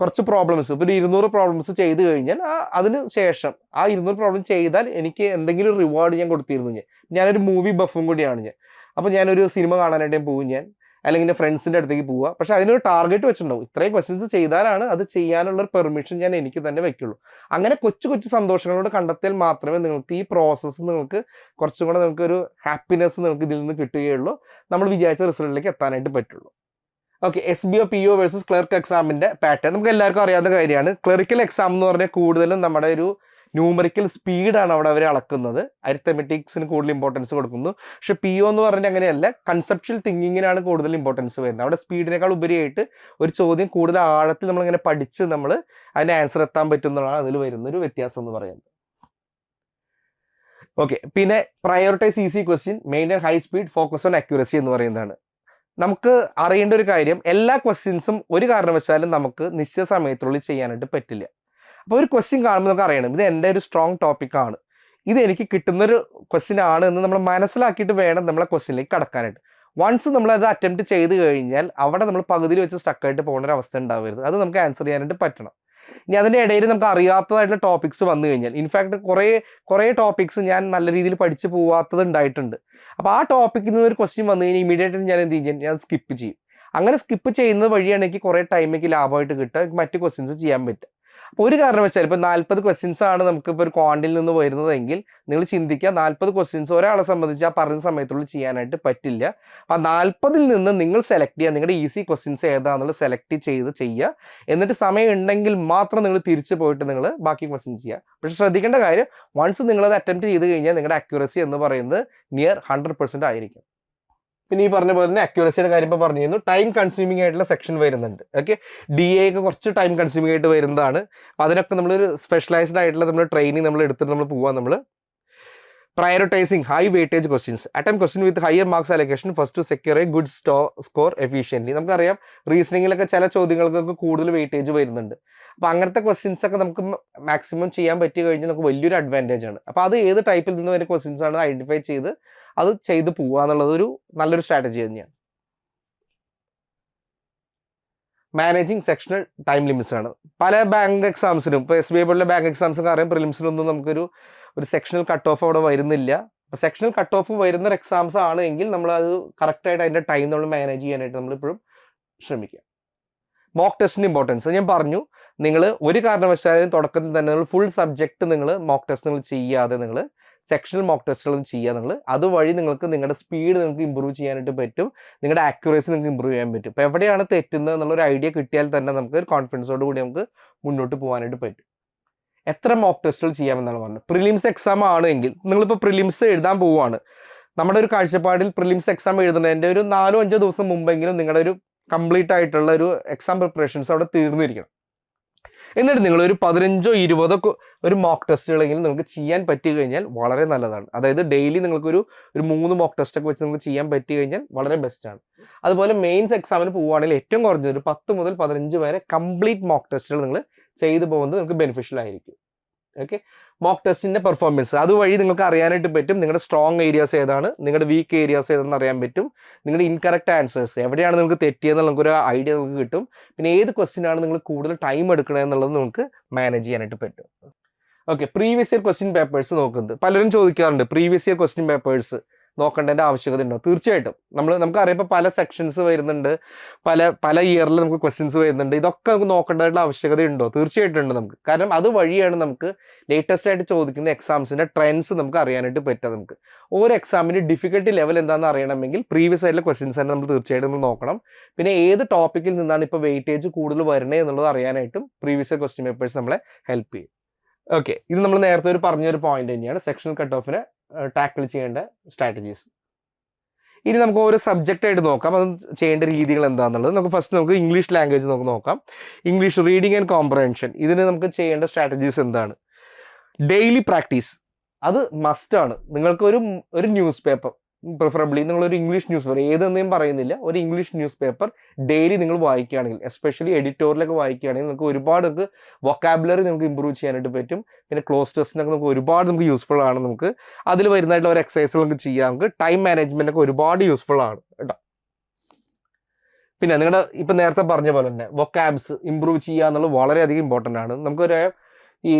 കുറച്ച് പ്രോബ്ലംസ്, ഇപ്പോൾ ഒരു 200 പ്രോബ്ലംസ് ചെയ്ത് കഴിഞ്ഞാൽ അതിന് ശേഷം ആ 200 പ്രോബ്ലം ചെയ്താൽ എനിക്ക് എന്തെങ്കിലും ഒരു റിവാർഡ് ഞാൻ കൊടുത്തിരുന്നു. ഞാനൊരു മൂവി ബഫും കൂടിയാണ് അപ്പോൾ ഞാനൊരു സിനിമ കാണാനായിട്ട് പോകും, അല്ലെങ്കിൽ എൻ്റെ ഫ്രണ്ട്സിൻ്റെ അടുത്തേക്ക് പോവുക. പക്ഷേ അതിനൊരു ടാർഗറ്റ് വെച്ചിട്ടുണ്ടാവും, ഇത്രയും ക്വസ്റ്റ്യൻസ് ചെയ്താലാണ് അത് ചെയ്യാനുള്ളൊരു പെർമിഷൻ ഞാൻ എനിക്ക് തന്നെ വെക്കുള്ളൂ. അങ്ങനെ കൊച്ചു സന്തോഷങ്ങളോട് കണ്ടെത്തിയാൽ മാത്രമേ നിങ്ങൾക്ക് ഈ പ്രോസസ്സ് നിങ്ങൾക്ക് കുറച്ചും കൂടെ നിങ്ങൾക്കൊരു ഹാപ്പിനെസ് നിങ്ങൾക്ക് ഇതിൽ നിന്ന് കിട്ടുകയുള്ളൂ, നമ്മൾ വിചാരിച്ച റിസൾട്ടിലേക്ക് എത്താനായിട്ട് പറ്റുള്ളൂ. Okay, SBO PO versus clerk എക്സാമിൻ്റെ പാറ്റേൺ നമുക്ക് എല്ലാവർക്കും അറിയാവുന്ന കാര്യമാണ്. ക്ലറിക്കൽ എക്സാം എന്ന് പറഞ്ഞാൽ കൂടുതലും നമ്മുടെ ഒരു ന്യൂമറിക്കൽ സ്പീഡാണ് അവിടെ അവർ അളക്കുന്നത്, അരിത്തമെറ്റിക്സിന് കൂടുതൽ ഇമ്പോർട്ടൻസ് കൊടുക്കുന്നു. പക്ഷെ PO എന്ന് പറഞ്ഞാൽ അങ്ങനെയല്ല, കൺസെപ്ച്വൽ തിങ്കിങ്ങിനാണ് കൂടുതൽ ഇമ്പോർട്ടൻസ് വരുന്നത്. അവിടെ സ്പീഡിനേക്കാൾ ഉപരിയായിട്ട് ഒരു ചോദ്യം കൂടുതൽ ആഴത്തിൽ നമ്മളിങ്ങനെ പഠിച്ച് നമ്മൾ അതിൻ്റെ ആൻസർ എത്താൻ പറ്റും എന്നുള്ളതാണ് അതിൽ വരുന്നൊരു വ്യത്യാസം എന്ന് പറയുന്നത്. ഓക്കെ, പിന്നെ prioritise easy question, maintain high speed, focus on accuracy എന്ന് പറയുന്നതാണ്. നമുക്ക് അറിയേണ്ട ഒരു കാര്യം, എല്ലാ ക്വസ്റ്റ്യൻസും ഒരു കാരണവശാലും നമുക്ക് നിശ്ചിത സമയത്തിനുള്ളിൽ ചെയ്യാനായിട്ട് പറ്റില്ല. അപ്പോൾ ഒരു ക്വസ്റ്റ്യൻ കാണുമ്പോൾ നമുക്ക് അറിയണം ഇത് എൻ്റെ ഒരു സ്ട്രോങ് ടോപ്പിക്കാണ്, ഇത് എനിക്ക് കിട്ടുന്നൊരു ക്വസ്റ്റ്യൻ ആണ് എന്ന് നമ്മൾ മനസ്സിലാക്കിയിട്ട് വേണം നമ്മളെ ക്വസ്റ്റ്യനിലേക്ക് കടക്കാനായിട്ട്. വൺസ് നമ്മളത് അറ്റംപ്റ്റ് ചെയ്ത് കഴിഞ്ഞാൽ അവിടെ നമ്മൾ പകുതിയിൽ വെച്ച് സ്റ്റക്കായിട്ട് പോകുന്ന ഒരു അവസ്ഥ ഉണ്ടാവരുത്. അത് നമുക്ക് ആൻസർ ചെയ്യാനായിട്ട് പറ്റണം. ഇനി അതിൻ്റെ ഇടയിൽ നമുക്ക് അറിയാത്തതായിട്ടുള്ള ടോപ്പിക്സ് വന്നു കഴിഞ്ഞാൽ, ഇൻഫാക്ട് കുറേ ടോപ്പിക്സ് ഞാൻ നല്ല രീതിയിൽ പഠിച്ച് പോവാത്തത് ഉണ്ടായിട്ടുണ്ട്. അപ്പോൾ ആ ടോപ്പിക്കിൽ നിന്ന് ഒരു ക്വസ്റ്റ്യൻ വന്നു കഴിഞ്ഞാൽ ഇമീഡിയറ്റ് ഞാൻ എന്ത് ചെയ്യും, ഞാൻ സ്കിപ്പ് ചെയ്യും. അങ്ങനെ സ്കിപ്പ് ചെയ്യുന്നത് വഴിയാണ് എനിക്ക് കുറേ ടൈമേക്ക് ലാഭമായിട്ട് കിട്ടുക, മറ്റ് ക്വസ്റ്റ്യൻസ് ചെയ്യാൻ പറ്റും. അപ്പോൾ ഒരു കാരണവശാലും ഇപ്പോൾ 40 ക്വസ്റ്റ്യൻസ് ആണ് നമുക്കിപ്പോൾ ഒരു ക്വാണ്ടിൽ നിന്ന് വരുന്നതെങ്കിൽ നിങ്ങൾ ചിന്തിക്കുക, 40 ക്വസ്റ്റ്യൻസ് ഒരാളെ സംബന്ധിച്ച് ആ പറഞ്ഞ സമയത്തുള്ളിൽ ചെയ്യാനായിട്ട് പറ്റില്ല. അപ്പോൾ 40-ൽ നിന്ന് നിങ്ങൾ സെലക്ട് ചെയ്യുക, നിങ്ങളുടെ ഈസി ക്വസ്റ്റ്യൻസ് ഏതാണെന്നുള്ളത് സെലക്ട് ചെയ്യുക. എന്നിട്ട് സമയം ഉണ്ടെങ്കിൽ മാത്രം നിങ്ങൾ തിരിച്ചു പോയിട്ട് നിങ്ങൾ ബാക്കി ക്വസ്റ്റ്യൻസ് ചെയ്യുക. പക്ഷേ ശ്രദ്ധിക്കേണ്ട കാര്യം, വൺസ് നിങ്ങളത് അറ്റംപ്റ്റ് ചെയ്ത് കഴിഞ്ഞാൽ നിങ്ങളുടെ അക്യുറസി എന്ന് പറയുന്നത് നിയർ 100% ആയിരിക്കും. പിന്നെ ഈ പറഞ്ഞ പോലെ തന്നെ അക്യുറസിയുടെ കാര്യം ഇപ്പോൾ പറഞ്ഞിരുന്നു. ടൈം കൺസ്യൂമിംഗ് ആയിട്ടുള്ള സെക്ഷൻ വരുന്നുണ്ട്. ഓക്കെ, DA ഒക്കെ കുറച്ച് ടൈം കൺസ്യൂമിംഗ് ആയിട്ട് വരുന്നതാണ്. അപ്പോൾ അതിനൊക്കെ നമ്മളൊരു സ്പെഷ്യലൈസ്ഡ് ആയിട്ടുള്ള നമ്മൾ ട്രെയിനിങ് നമ്മൾ എടുത്തിട്ട് നമ്മൾ പോകാം. നമ്മൾ prioritising high weightage questions, attempt question with higher marks allocation first to secure a good score efficiently. നമുക്കറിയാം റീസണിങ്ങിലൊക്കെ ചില ചോദ്യങ്ങൾക്കൊക്കെ കൂടുതൽ വെയിറ്റേജ് വരുന്നുണ്ട്. അപ്പോൾ അങ്ങനത്തെ ക്വസ്റ്റ്യൻസ് ഒക്കെ നമുക്ക് മാക്സിമം ചെയ്യാൻ പറ്റി കഴിഞ്ഞാൽ നമുക്ക് വലിയൊരു അഡ്വാൻറ്റേജ് ആണ്. അപ്പോൾ അത് ഏത് ടൈപ്പിൽ നിന്ന് വരുന്ന ക്വസ്റ്റ്യൻസ് ആണ് ഐഡൻറ്റിഫൈ ചെയ്ത് അത് ചെയ്ത് പോവുക എന്നുള്ളത് ഒരു നല്ലൊരു സ്ട്രാറ്റജി തന്നെയാണ്. മാനേജിങ് സെക്ഷണൽ ടൈം ലിമിറ്റ്സ് ആണ്. പല ബാങ്ക് എക്സാംസിനും, ഇപ്പോൾ SBI പോലുള്ള ബാങ്ക് എക്സാംസൊക്കെ അറിയാം, പ്രിലിംസിനൊന്നും നമുക്കൊരു സെക്ഷണൽ കട്ട് ഓഫ് അവിടെ വരുന്നില്ല. അപ്പോൾ സെക്ഷണൽ കട്ട് ഓഫ് വരുന്ന എക്സാംസ് ആണ് എങ്കിൽ നമ്മളത് കറക്റ്റായിട്ട് അതിൻ്റെ ടൈം നമ്മൾ മാനേജ് ചെയ്യാനായിട്ട് നമ്മളിപ്പോഴും ശ്രമിക്കുക. മോക്ക് ടെസ്റ്റിന് ഇമ്പോർട്ടൻസ് ഞാൻ പറഞ്ഞു. നിങ്ങൾ ഒരു കാരണവശാലും തുടക്കത്തിൽ തന്നെ നിങ്ങൾ ഫുൾ സബ്ജക്റ്റ് നിങ്ങൾ മോക്ക് ടെസ്റ്റ് നിങ്ങൾ ചെയ്യാതെ നിങ്ങൾ സെക്ഷണൽ മോക്ക് ടെസ്റ്റുകളും ചെയ്യുക. നിങ്ങൾ അതുവഴി നിങ്ങൾക്ക് നിങ്ങളുടെ സ്പീഡ് നിങ്ങൾക്ക് ഇമ്പ്രൂവ് ചെയ്യാനായിട്ട് പറ്റും, നിങ്ങളുടെ ആക്യുറസി നിങ്ങൾക്ക് ഇമ്പ്രൂവ് ചെയ്യാൻ പറ്റും. ഇപ്പോൾ എവിടെയാണ് തെറ്റുന്നത് എന്നുള്ളൊരു ഐഡിയ കിട്ടിയാൽ തന്നെ നമുക്ക് ഒരു കോൺഫിഡൻസോട് കൂടി നമുക്ക് മുന്നോട്ട് പോകാനായിട്ട് പറ്റും. എത്ര മോക്ക് ടെസ്റ്റുകൾ ചെയ്യാമെന്നാണ് പറഞ്ഞത്. പ്രിലിംസ് എക്സാം ആണെങ്കിൽ നിങ്ങളിപ്പോൾ പ്രിലിംസ് എഴുതാൻ പോവുകയാണ്, നമ്മുടെ ഒരു കാഴ്ചപ്പാടിൽ പ്രിലിംസ് എക്സാം എഴുതുന്നതിൻ്റെ ഒരു 4-5 ദിവസം മുമ്പെങ്കിലും നിങ്ങളുടെ ഒരു കംപ്ലീറ്റ് ആയിട്ടുള്ള ഒരു എക്സാം പ്രിപ്പറേഷൻസ് അവിടെ തീർന്നിരിക്കണം. എന്നിട്ട് നിങ്ങൾ ഒരു 15-20 ഒരു മോക്ക് ടെസ്റ്റുകളെങ്കിലും നിങ്ങൾക്ക് ചെയ്യാൻ പറ്റി കഴിഞ്ഞാൽ വളരെ നല്ലതാണ്. അതായത് ഡെയിലി നിങ്ങൾക്കൊരു 3 മോക്ക് ടെസ്റ്റ് ഒക്കെ വെച്ച് നിങ്ങൾക്ക് ചെയ്യാൻ പറ്റി കഴിഞ്ഞാൽ വളരെ ബെസ്റ്റാണ്. അതുപോലെ മെയിൻസ് എക്സാമിന് പോവുകയാണെങ്കിൽ ഏറ്റവും കുറഞ്ഞത് ഒരു 10 മുതൽ 15 വരെ കംപ്ലീറ്റ് മോക്ക് ടെസ്റ്റുകൾ നിങ്ങൾ ചെയ്തു പോകുന്നത് നിങ്ങൾക്ക് ബെനിഫിഷ്യൽ ആയിരിക്കും. ഓക്കെ, മോക്ക് ടെസ്റ്റിൻ്റെ പെർഫോമൻസ് അതുവഴി നിങ്ങൾക്ക് അറിയാനായിട്ട് പറ്റും നിങ്ങളുടെ സ്ട്രോങ് ഏരിയാസ് ഏതാണ്, നിങ്ങളുടെ വീക്ക് ഏരിയാസ് ഏതെന്ന് അറിയാൻ പറ്റും, നിങ്ങളുടെ ഇൻകറക്റ്റ് ആൻസേഴ്സ് എവിടെയാണ് നിങ്ങൾക്ക് തെറ്റിയതെന്ന് നമുക്കൊരു ഐഡിയ നമുക്ക് കിട്ടും. പിന്നെ ഏത് ക്വസ്റ്റ്യനാണ് നിങ്ങൾ കൂടുതൽ ടൈം എടുക്കണമെന്നുള്ളത് നമുക്ക് മാനേജ് ചെയ്യാനായിട്ട് പറ്റും. Okay, previous year question papers നോക്കുന്നത് പലരും ചോദിക്കാറുണ്ട്, പ്രീവിയസ് ഇയർ ക്വസ്റ്റ്യൻ പേപ്പേഴ്സ് നോക്കേണ്ടതിൻ്റെ ആവശ്യകത ഉണ്ടോ? തീർച്ചയായിട്ടും. നമുക്കറിയാം ഇപ്പോൾ പല സെക്ഷൻസ് വരുന്നുണ്ട്, പല ഇയറിൽ നമുക്ക് ക്വസ്റ്റ്യൻസ് വരുന്നുണ്ട്. ഇതൊക്കെ നമുക്ക് നോക്കേണ്ടതായിട്ടുള്ള ആവശ്യകത ഉണ്ടോ? തീർച്ചയായിട്ടും ഉണ്ട് നമുക്ക്. കാരണം അത് വഴിയാണ് നമുക്ക് ലേറ്റസ്റ്റ് ആയിട്ട് ചോദിക്കുന്ന എക്സാംസിൻ്റെ ട്രെൻഡ്സ് നമുക്ക് അറിയാനായിട്ട് പറ്റുക. നമുക്ക് ഓരോ എക്സാമിൻ്റെ ഡിഫിക്കൽട്ടി ലെവൽ എന്താണെന്ന് അറിയണമെങ്കിൽ പ്രീവിയസ് ആയിട്ടുള്ള ക്വസ്റ്റ്യൻസ് തന്നെ നമ്മൾ തീർച്ചയായിട്ടും നമ്മൾ നോക്കണം. പിന്നെ ഏത് ടോപ്പിക്കിൽ നിന്നാണ് ഇപ്പോൾ വെയിറ്റേജ് കൂടുതൽ വരണേ എന്നുള്ളത് അറിയാനായിട്ടും പ്രീവിയസ് ഇയർ ക്വസ്റ്റ്യൻ പേപ്പേഴ്സ് നമ്മളെ ഹെൽപ്പ് ചെയ്യും. ഓക്കെ, ഇത് നമ്മൾ നേരത്തെ പറഞ്ഞൊരു പോയിന്റ് തന്നെയാണ്, സെക്ഷണൽ കട്ട് ഓഫിനെ ടാക്കിൾ ചെയ്യേണ്ട സ്ട്രാറ്റജീസ്. ഇനി നമുക്ക് ഓരോ സബ്ജക്റ്റ് ആയിട്ട് നോക്കാം, അത് ചെയ്യേണ്ട രീതികൾ എന്താണെന്നുള്ളത്. നമുക്ക് ഇംഗ്ലീഷ് ലാംഗ്വേജ് നോക്കാം. ഇംഗ്ലീഷ് റീഡിങ് ആൻഡ് കോംപ്രഹെൻഷൻ, ഇതിന് നമുക്ക് ചെയ്യേണ്ട സ്ട്രാറ്റജീസ് എന്താണ്? ഡെയിലി പ്രാക്ടീസ് അത് മസ്റ്റാണ്. നിങ്ങൾക്ക് ഒരു ന്യൂസ് പേപ്പർ, പ്രിഫറബിളി നിങ്ങളൊരു ഇംഗ്ലീഷ് ന്യൂസ് പേപ്പർ, ഏതെന്നും പറയുന്നില്ല, ഒരു ഇംഗ്ലീഷ് ന്യൂസ് പേപ്പർ ഡെയിലി നിങ്ങൾ വായിക്കുകയാണെങ്കിൽ, എസ്പെഷ്യലി എഡിറ്റോറിയലൊക്കെ വായിക്കുകയാണെങ്കിൽ നിങ്ങൾക്ക് ഒരുപാട് വൊക്കാബുലറി നിങ്ങൾക്ക് ഇമ്പ്രൂവ് ചെയ്യാനായിട്ട് പറ്റും. പിന്നെ ക്ലോസ് ടെസ്റ്റിനൊക്കെ നമുക്ക് ഒരുപാട് യൂസ്ഫുൾ ആണ്. നമുക്ക് അതിൽ വരുന്നതായിട്ടുള്ള ഒരു എക്സസൈസുകൾ നമുക്ക് ചെയ്യാം. നമുക്ക് ടൈം മാനേജ്മെന്റ് ഒക്കെ ഒരുപാട് യൂസ്ഫുൾ ആണ് കേട്ടോ. പിന്നെ നിങ്ങളുടെ ഇപ്പം നേരത്തെ പറഞ്ഞ പോലെ തന്നെ വൊക്കാബ്സ് ഇമ്പ്രൂവ് ചെയ്യുക എന്നുള്ളത് വളരെയധികം ഇമ്പോർട്ടൻ്റ് ആണ്. നമുക്കൊരു ഈ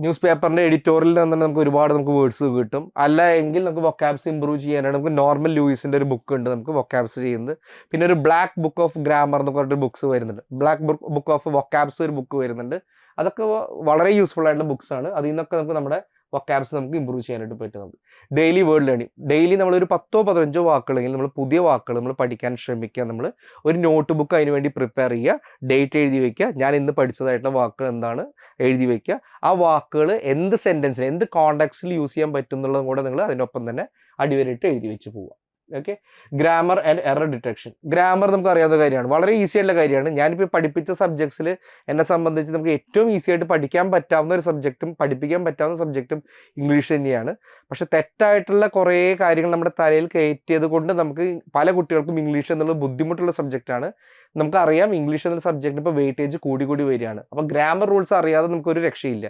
ന്യൂസ് പേപ്പറിൻ്റെ എഡിറ്റോറിയലിൽ നിന്ന് നമുക്ക് ഒരുപാട് വേർഡ്സ് കിട്ടും. അല്ല എങ്കിൽ നമുക്ക് വൊക്കാബ്സ് ഇമ്പ്രൂവ് ചെയ്യാനായിട്ട് നമുക്ക് നോർമൽ ലൂയിസിൻ്റെ ഒരു ബുക്ക് ഉണ്ട് നമുക്ക് വൊക്കാബ്സ് ചെയ്യുന്നത്. പിന്നെ ഒരു ബ്ലാക്ക് ബുക്ക് ഓഫ് ഗ്രാമർ എന്നൊക്കെ പറഞ്ഞിട്ട് ബുക്സ് വരുന്നുണ്ട്. ബ്ലാക്ക് ബുക്ക് ഓഫ് വൊക്കാബ്സ് ഒരു ബുക്ക് വരുന്നുണ്ട്. അതൊക്കെ വളരെ യൂസ്ഫുൾ ആയിട്ടുള്ള ബുക്സ് ആണ്. അതിൽ നിന്നൊക്കെ നമുക്ക് നമ്മുടെ വൊക്കാബ്സ് നമുക്ക് ഇമ്പ്രൂവ് ചെയ്യാനായിട്ട് പറ്റും. നമുക്ക് ഡെയിലി വേർഡ് ലേണിംഗ്, ഡെയിലി നമ്മളൊരു 10-15 വാക്കുകളെങ്കിൽ നമ്മൾ പുതിയ വാക്കുകൾ നമ്മൾ പഠിക്കാൻ ശ്രമിക്കുക. നമ്മൾ ഒരു നോട്ട് ബുക്ക് അതിന് വേണ്ടി പ്രിപ്പയർ ചെയ്യുക, ഡേറ്റ് എഴുതി വയ്ക്കുക, ഞാൻ ഇന്ന് പഠിച്ചതായിട്ടുള്ള വാക്കുകൾ എന്താണ് എഴുതി വയ്ക്കുക. ആ വാക്കുകൾ എന്ത് സെൻറ്റൻസിന് എന്ത് കോണ്ടാക്ട്സിൽ യൂസ് ചെയ്യാൻ പറ്റും എന്നുള്ളതും കൂടെ നിങ്ങൾ അതിനൊപ്പം തന്നെ അടിവരായിട്ട് എഴുതി വെച്ച് പോവുക. Okay, grammar and error detection. Grammar നമുക്ക് അറിയാവുന്ന കാര്യമാണ്, വളരെ ഈസി ആയിട്ടുള്ള കാര്യമാണ്. ഞാനിപ്പോൾ പഠിപ്പിച്ച സബ്ജക്ട്സിൽ എന്നെ സംബന്ധിച്ച് നമുക്ക് ഏറ്റവും ഈസി ആയിട്ട് പഠിക്കാൻ പറ്റാവുന്ന ഒരു സബ്ജക്റ്റും പഠിപ്പിക്കാൻ പറ്റാവുന്ന സബ്ജക്റ്റും ഇംഗ്ലീഷ് തന്നെയാണ്. പക്ഷെ തെറ്റായിട്ടുള്ള കുറേ കാര്യങ്ങൾ നമ്മുടെ തലയിൽ കയറ്റിയത് കൊണ്ട് നമുക്ക് പല കുട്ടികൾക്കും ഇംഗ്ലീഷ് എന്നുള്ള ബുദ്ധിമുട്ടുള്ള സബ്ജക്റ്റാണ്. നമുക്കറിയാം ഇംഗ്ലീഷ് എന്ന സബ്ജക്റ്റിന് ഇപ്പോൾ വെയിറ്റേജ് കൂടി വരികയാണ്. അപ്പോൾ ഗ്രാമർ റൂൾസ് അറിയാതെ നമുക്കൊരു രക്ഷയില്ല.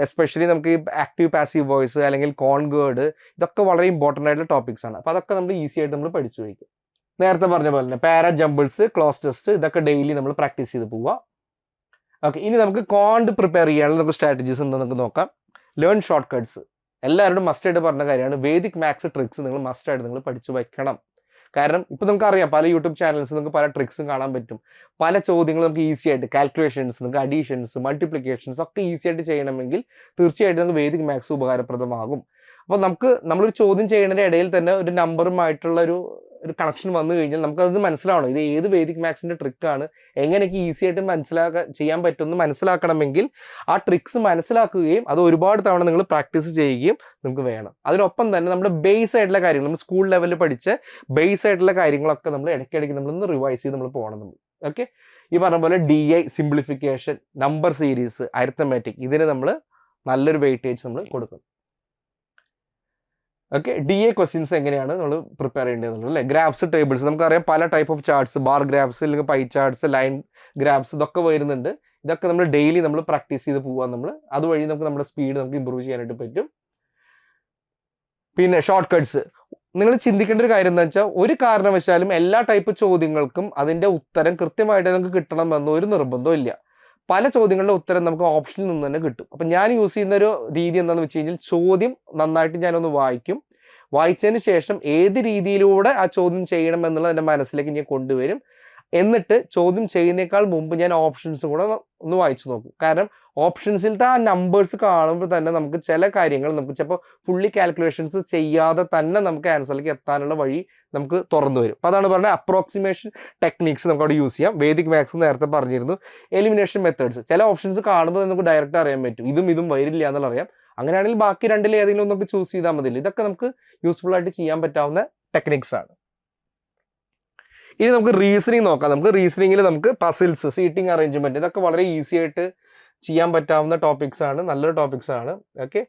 എസ്പെഷ്യലി നമുക്ക് ഈ ആക്റ്റീവ് പാസീവ് വോയിസ് അല്ലെങ്കിൽ കോൺവേർഡ് ഇതൊക്കെ വളരെ ഇമ്പോർട്ടൻ്റ് ആയിട്ടുള്ള ടോപ്പിക്സ് ആണ്. അപ്പോൾ അതൊക്കെ നമ്മൾ ഈസി ആയിട്ട് നമ്മൾ പഠിച്ചു വയ്ക്കും. നേരത്തെ പറഞ്ഞ പോലെ തന്നെ പാര ജമ്പിൾസ്, ക്ലോസ് ടെസ്റ്റ് ഇതൊക്കെ ഡെയിലി നമ്മൾ പ്രാക്ടീസ് ചെയ്ത് പോവുക. ഓക്കെ, ഇനി നമുക്ക് കോണ്ട് പ്രിപ്പയർ ചെയ്യാനുള്ള നമുക്ക് സ്ട്രാറ്റജീസ് എന്താ നമുക്ക് നോക്കാം. ലേൺ ഷോർട്ട് കട്ട്സ് എല്ലാവരോടും മസ്റ്റായിട്ട് പറഞ്ഞ കാര്യമാണ്. വേദിക് മാത്സ് ട്രിക്സ് നിങ്ങൾ മസ്റ്റായിട്ട് നിങ്ങൾ പഠിച്ചു വയ്ക്കണം. കാരണം ഇപ്പം നമുക്കറിയാം പല യൂട്യൂബ് ചാനൽസ് നമുക്ക് പല ട്രിക്സും കാണാൻ പറ്റും. പല ചോദ്യങ്ങൾ നമുക്ക് ഈസി ആയിട്ട് കാൽക്കുലേഷൻസ്, നമുക്ക് അഡീഷൻസ്, മൾട്ടിപ്ലിക്കേഷൻസ് ഒക്കെ ഈസി ആയിട്ട് ചെയ്യണമെങ്കിൽ തീർച്ചയായിട്ടും നമുക്ക് വേദിക് മാത്സ് ഉപകാരപ്രദമാകും. അപ്പോൾ നമ്മളൊരു ചോദ്യം ചെയ്യുന്നതിൻ്റെ ഇടയിൽ തന്നെ ഒരു നമ്പറുമായിട്ടുള്ള ഒരു കണക്ഷൻ വന്നു കഴിഞ്ഞാൽ നമുക്കത് മനസ്സിലാവണം, ഇത് ഏത് വേദിക് മാത്സിൻ്റെ ട്രിക്കാണ്, എങ്ങനെയൊക്കെ ഈസി ആയിട്ട് ചെയ്യാൻ പറ്റുമെന്ന് മനസ്സിലാക്കണമെങ്കിൽ ആ ട്രിക്സ് മനസ്സിലാക്കുകയും അത് ഒരുപാട് തവണ നിങ്ങൾ പ്രാക്ടീസ് ചെയ്യുകയും നമുക്ക് വേണം. അതിനൊപ്പം തന്നെ നമ്മുടെ ബേസ് ആയിട്ടുള്ള കാര്യങ്ങൾ, നമ്മൾ സ്കൂൾ ലെവലിൽ പഠിച്ച ബേസ് ആയിട്ടുള്ള കാര്യങ്ങളൊക്കെ നമ്മൾ ഇടയ്ക്കിടയ്ക്ക് നമ്മളൊന്ന് റിവൈസ് ചെയ്ത് നമ്മൾ പോകണം നമ്മൾ. ഓക്കെ, ഈ പറഞ്ഞ പോലെ DI simplification, number series, arithmetic ഇതിന് നമ്മൾ നല്ലൊരു വെയിറ്റേജ് നമ്മൾ കൊടുക്കണം. ഓക്കെ, DA ക്വസ്റ്റ്യൻസ് എങ്ങനെയാണ് നമ്മൾ പ്രിപ്പയർ ചെയ്യേണ്ടതെന്നുള്ളത് അല്ലേ. ഗ്രാഫ്സ്, ടേബിൾസ് നമുക്കറിയാം പല type of charts, bar graphs അല്ലെങ്കിൽ പൈ ചാർട്ട്സ്, ലൈൻ ഗ്രാഫ്സ് ഇതൊക്കെ വരുന്നുണ്ട്. ഇതൊക്കെ നമ്മൾ ഡെയിലി നമ്മൾ പ്രാക്ടീസ് ചെയ്ത് പോകാൻ നമ്മൾ അതുവഴി നമുക്ക് നമ്മുടെ സ്പീഡ് നമുക്ക് ഇമ്പ്രൂവ് ചെയ്യാനായിട്ട് പറ്റും. പിന്നെ ഷോർട്ട് കട്ട്സ്, നിങ്ങൾ ചിന്തിക്കേണ്ട ഒരു കാര്യം എന്താ വെച്ചാൽ ഒരു കാരണവശാലും എല്ലാ ടൈപ്പ് ചോദ്യങ്ങൾക്കും അതിൻ്റെ ഉത്തരം കൃത്യമായിട്ട് നമുക്ക് കിട്ടണമെന്ന് ഒരു നിർബന്ധവും ഇല്ല. പല ചോദ്യങ്ങളുടെ ഉത്തരം നമുക്ക് ഓപ്ഷനിൽ നിന്ന് തന്നെ കിട്ടും. അപ്പം ഞാൻ യൂസ് ചെയ്യുന്ന ഒരു രീതി എന്താണെന്ന് വെച്ച് കഴിഞ്ഞാൽ ചോദ്യം നന്നായിട്ട് ഞാനൊന്ന് വായിക്കും, വായിച്ചതിന് ശേഷം ഏത് രീതിയിലൂടെ ആ ചോദ്യം ചെയ്യണം എന്നുള്ളത് എൻ്റെ മനസ്സിലേക്ക് ഞാൻ കൊണ്ടുവരും. എന്നിട്ട് ചോദ്യം ചെയ്യുന്നേക്കാൾ മുമ്പ് ഞാൻ ഓപ്ഷൻസ് കൂടെ ഒന്ന് വായിച്ചു നോക്കും. കാരണം ഓപ്ഷൻസിലത്തെ ആ നമ്പേഴ്സ് കാണുമ്പോൾ തന്നെ നമുക്ക് ചില കാര്യങ്ങൾ നമുക്ക് ചിലപ്പോൾ ഫുള്ളി കാൽക്കുലേഷൻസ് ചെയ്യാതെ തന്നെ നമുക്ക് ആൻസറിലേക്ക് എത്താനുള്ള വഴി നമുക്ക് തുറന്നു വരും. അപ്പോൾ അതാണ് പറഞ്ഞത് അപ്രോക്സിമേഷൻ ടെക്നിക്സ് നമുക്ക് അവിടെ യൂസ് ചെയ്യാം. വേദിക് മാത്സ് നേരത്തെ പറഞ്ഞിരുന്നു. എലിമിനേഷൻ മെത്തേഡ്സ്, ചില ഓപ്ഷൻസ് കാണുമ്പോൾ നമുക്ക് ഡയറക്റ്റ് അറിയാൻ പറ്റും ഇതും വരില്ല എന്നുള്ള അറിയാം. അങ്ങനെയാണെങ്കിൽ ബാക്കി രണ്ടിൽ ഏതെങ്കിലും നമുക്ക് ചൂസ് ചെയ്താൽ മതി. ഇതൊക്കെ നമുക്ക് യൂസ്ഫുൾ ആയിട്ട് ചെയ്യാൻ പറ്റാവുന്ന ടെക്നിക്സ് ആണ്. ഇനി നമുക്ക് റീസണിങ് നോക്കാം. നമുക്ക് റീസണിങ്ങിൽ നമുക്ക് പസിൽസ്, സീറ്റിംഗ് അറേഞ്ച്മെന്റ്, ഇതൊക്കെ വളരെ ഈസി ആയിട്ട് ചെയ്യാൻ പറ്റാവുന്ന ടോപ്പിക്സ് ആണ്, നല്ലൊരു ടോപ്പിക്സ് ആണ്. ഓക്കെ,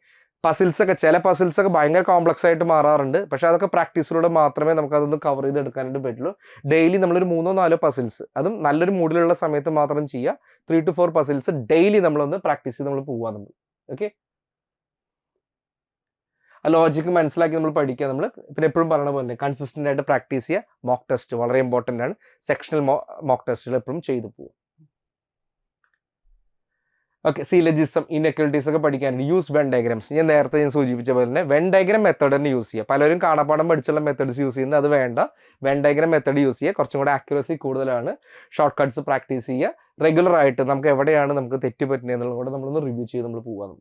ചില പസിൽസ് ഒക്കെ ഭയങ്കര കോംപ്ലക്സ് ആയിട്ട് മാറാറുണ്ട്. പക്ഷെ അതൊക്കെ പ്രാക്ടീസിലൂടെ മാത്രമേ നമുക്ക് അതൊന്ന് കവർ ചെയ്ത് എടുക്കാനായിട്ട് പറ്റുള്ളൂ. ഡെയിലി നമ്മളൊരു 3-4 പസിൽസ്, അതും നല്ലൊരു മൂഡിലുള്ള സമയത്ത് മാത്രം ചെയ്യുക. 3 to 4 പസിൽസ് ഡെയിലി നമ്മളൊന്ന് പ്രാക്ടീസ് ചെയ്ത് നമ്മൾ പോവാ നമ്മൾ. ഓക്കെ, ആ ലോജിക്ക് മനസ്സിലാക്കി നമ്മൾ പഠിക്കുക. നമ്മൾ പിന്നെ എപ്പോഴും പറയുന്ന പോലെ കൺസിസ്റ്റന്റ് ആയിട്ട് പ്രാക്ടീസ് ചെയ്യുക. മോക്ക് ടെസ്റ്റ് വളരെ ഇമ്പോർട്ടൻ്റ് ആണ്. സെക്ഷണൽ മോക്ക് ടെസ്റ്റുകൾ എപ്പോഴും ചെയ്തു പോകും. ഓക്കെ, സീലജിസം, ഇൻഇക്വാലിറ്റീസ് ഒക്കെ പഠിക്കാനുണ്ട്. Use when diagrams. ഞാൻ നേരത്തെ സൂചിപ്പിച്ച പോലെ തന്നെ വെൻ ഡയഗ്രാം മെത്തേഡ് തന്നെ യൂസ് ചെയ്യുക. പലരും കാണാപ്പാടം പഠിച്ചുള്ള മെത്തേഡ്സ് യൂസ് ചെയ്യുന്നത്, അത് വേണ്ട. വെൻ ഡയഗ്രാം മെത്തേഡ് യൂസ് ചെയ്യുക. കുറച്ചും കൂടെ ആക്യുറസി കൂടുതലാണ്. ഷോർട്ട് കട്ട്സ് പ്രാക്ടീസ് ചെയ്യുക. റെഗുലർ ആയിട്ട് നമുക്ക് എവിടെയാണ് നമുക്ക് തെറ്റ് പറ്റുന്നത് എന്നുള്ളത് കൂടെ നമ്മളൊന്ന് റിവ്യൂ ചെയ്ത് നമ്മൾ പോകാം.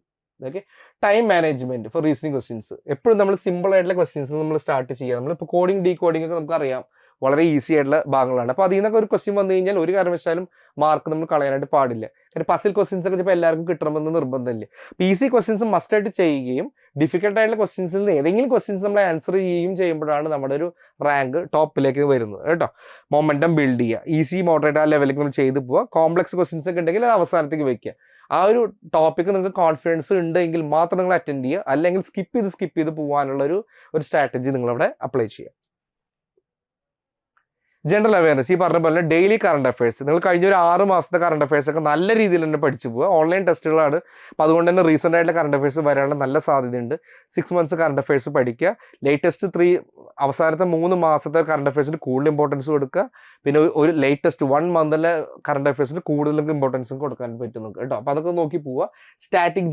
Okay, time management for reasoning questions. എപ്പോഴും നമ്മൾ സിമ്പിൾ ആയിട്ടുള്ള ക്വസ്റ്റ്യൻസ് നമ്മൾ സ്റ്റാർട്ട് ചെയ്യുക. നമ്മളിപ്പോൾ കോഡിംഗ് ഡീകോഡിംഗ് ഒക്കെ നമുക്കറിയാം, വളരെ ഈസി ആയിട്ടുള്ള ഭാഗങ്ങളാണ്. അപ്പോൾ അതിൽ നിന്നൊക്കെ ഒരു ക്വസ്റ്റ്യൻ വന്നു കഴിഞ്ഞാൽ ഒരു കാരണവശാലും മാർക്ക് നമ്മൾ കളയാനായിട്ട് പാടില്ല. കാരണം പസിൽ ക്വസ്റ്റ്യൻസ് ഒക്കെ ചിലപ്പോൾ എല്ലാവർക്കും കിട്ടണമെന്ന് നിർബന്ധമില്ല. അപ്പോൾ ഈസി ക്വസ്റ്റ്യൻസ് മസ്റ്റ് ആയിട്ട് ചെയ്യുകയും ഡിഫിക്കൽട്ട് ആയിട്ടുള്ള ക്വസ്റ്റ്യൻസിൽ നിന്ന് ഏതെങ്കിലും ക്വസ്റ്റ്യൻസ് നമ്മൾ ആൻസർ ചെയ്യുകയും ചെയ്യുമ്പോഴാണ് നമ്മുടെ ഒരു റാങ്ക് ടോപ്പിലേക്ക് വരുന്നത് കേട്ടോ. മൊമെന്റം ബിൽഡ് ചെയ്യുക, ഈസി മോഡറേറ്റ് ആ ലെവലിലേക്ക് നമ്മൾ ചെയ്ത് പോവുക. കോംപ്ലക്സ് ക്വസ്റ്റ്യൻസ് ഒക്കെ ഉണ്ടെങ്കിൽ അത് അവസാനത്തേക്ക് വെക്കുക. ആ ഒരു ടോപ്പിക്ക് നിങ്ങൾക്ക് കോൺഫിഡൻസ് ഉണ്ടെങ്കിൽ മാത്രം നിങ്ങൾ അറ്റൻഡ് ചെയ്യുക. അല്ലെങ്കിൽ സ്കിപ്പ് ചെയ്ത് പോകാനുള്ള ഒരു സ്ട്രാറ്റജി നിങ്ങളവിടെ അപ്ലൈ ചെയ്യുക. ജനറൽ അവയർനെസ്, ഈ പറഞ്ഞ പോലെ ഡെയിലി കറണ്ട് അഫയേഴ്സ്. നിങ്ങൾ കഴിഞ്ഞ ഒരു 6 മാസത്തെ കറണ്ട് അഫയേഴ്സ് ഒക്കെ നല്ല രീതിയിൽ തന്നെ പഠിച്ചു പോവുക. ഓൺലൈൻ ടെസ്റ്റുകളാണ്, അപ്പോൾ അതുകൊണ്ട് തന്നെ റീസെൻ്റ് ആയിട്ടുള്ള കറണ്ട് അഫയേഴ്സ് വരാനുള്ള നല്ല സാധ്യതയുണ്ട്. 6 months കറണ്ട് അഫയേഴ്സ് പഠിക്കുക. ലേറ്റസ്റ്റ് അവസാനത്തെ 3 മാസത്തെ കറണ്ട് അഫയേഴ്സിന് കൂടുതൽ ഇമ്പോർട്ടൻസ് കൊടുക്കുക. പിന്നെ ഒരു ലേറ്റസ്റ്റ് 1 monthലെ കറണ്ട് അഫയേഴ്സിന് കൂടുതൽ ഇമ്പോർട്ടൻസും കൊടുക്കാൻ പറ്റും കേട്ടോ. അപ്പോൾ അതൊക്കെ നോക്കി പോവുക. സ്റ്റാറ്റിക്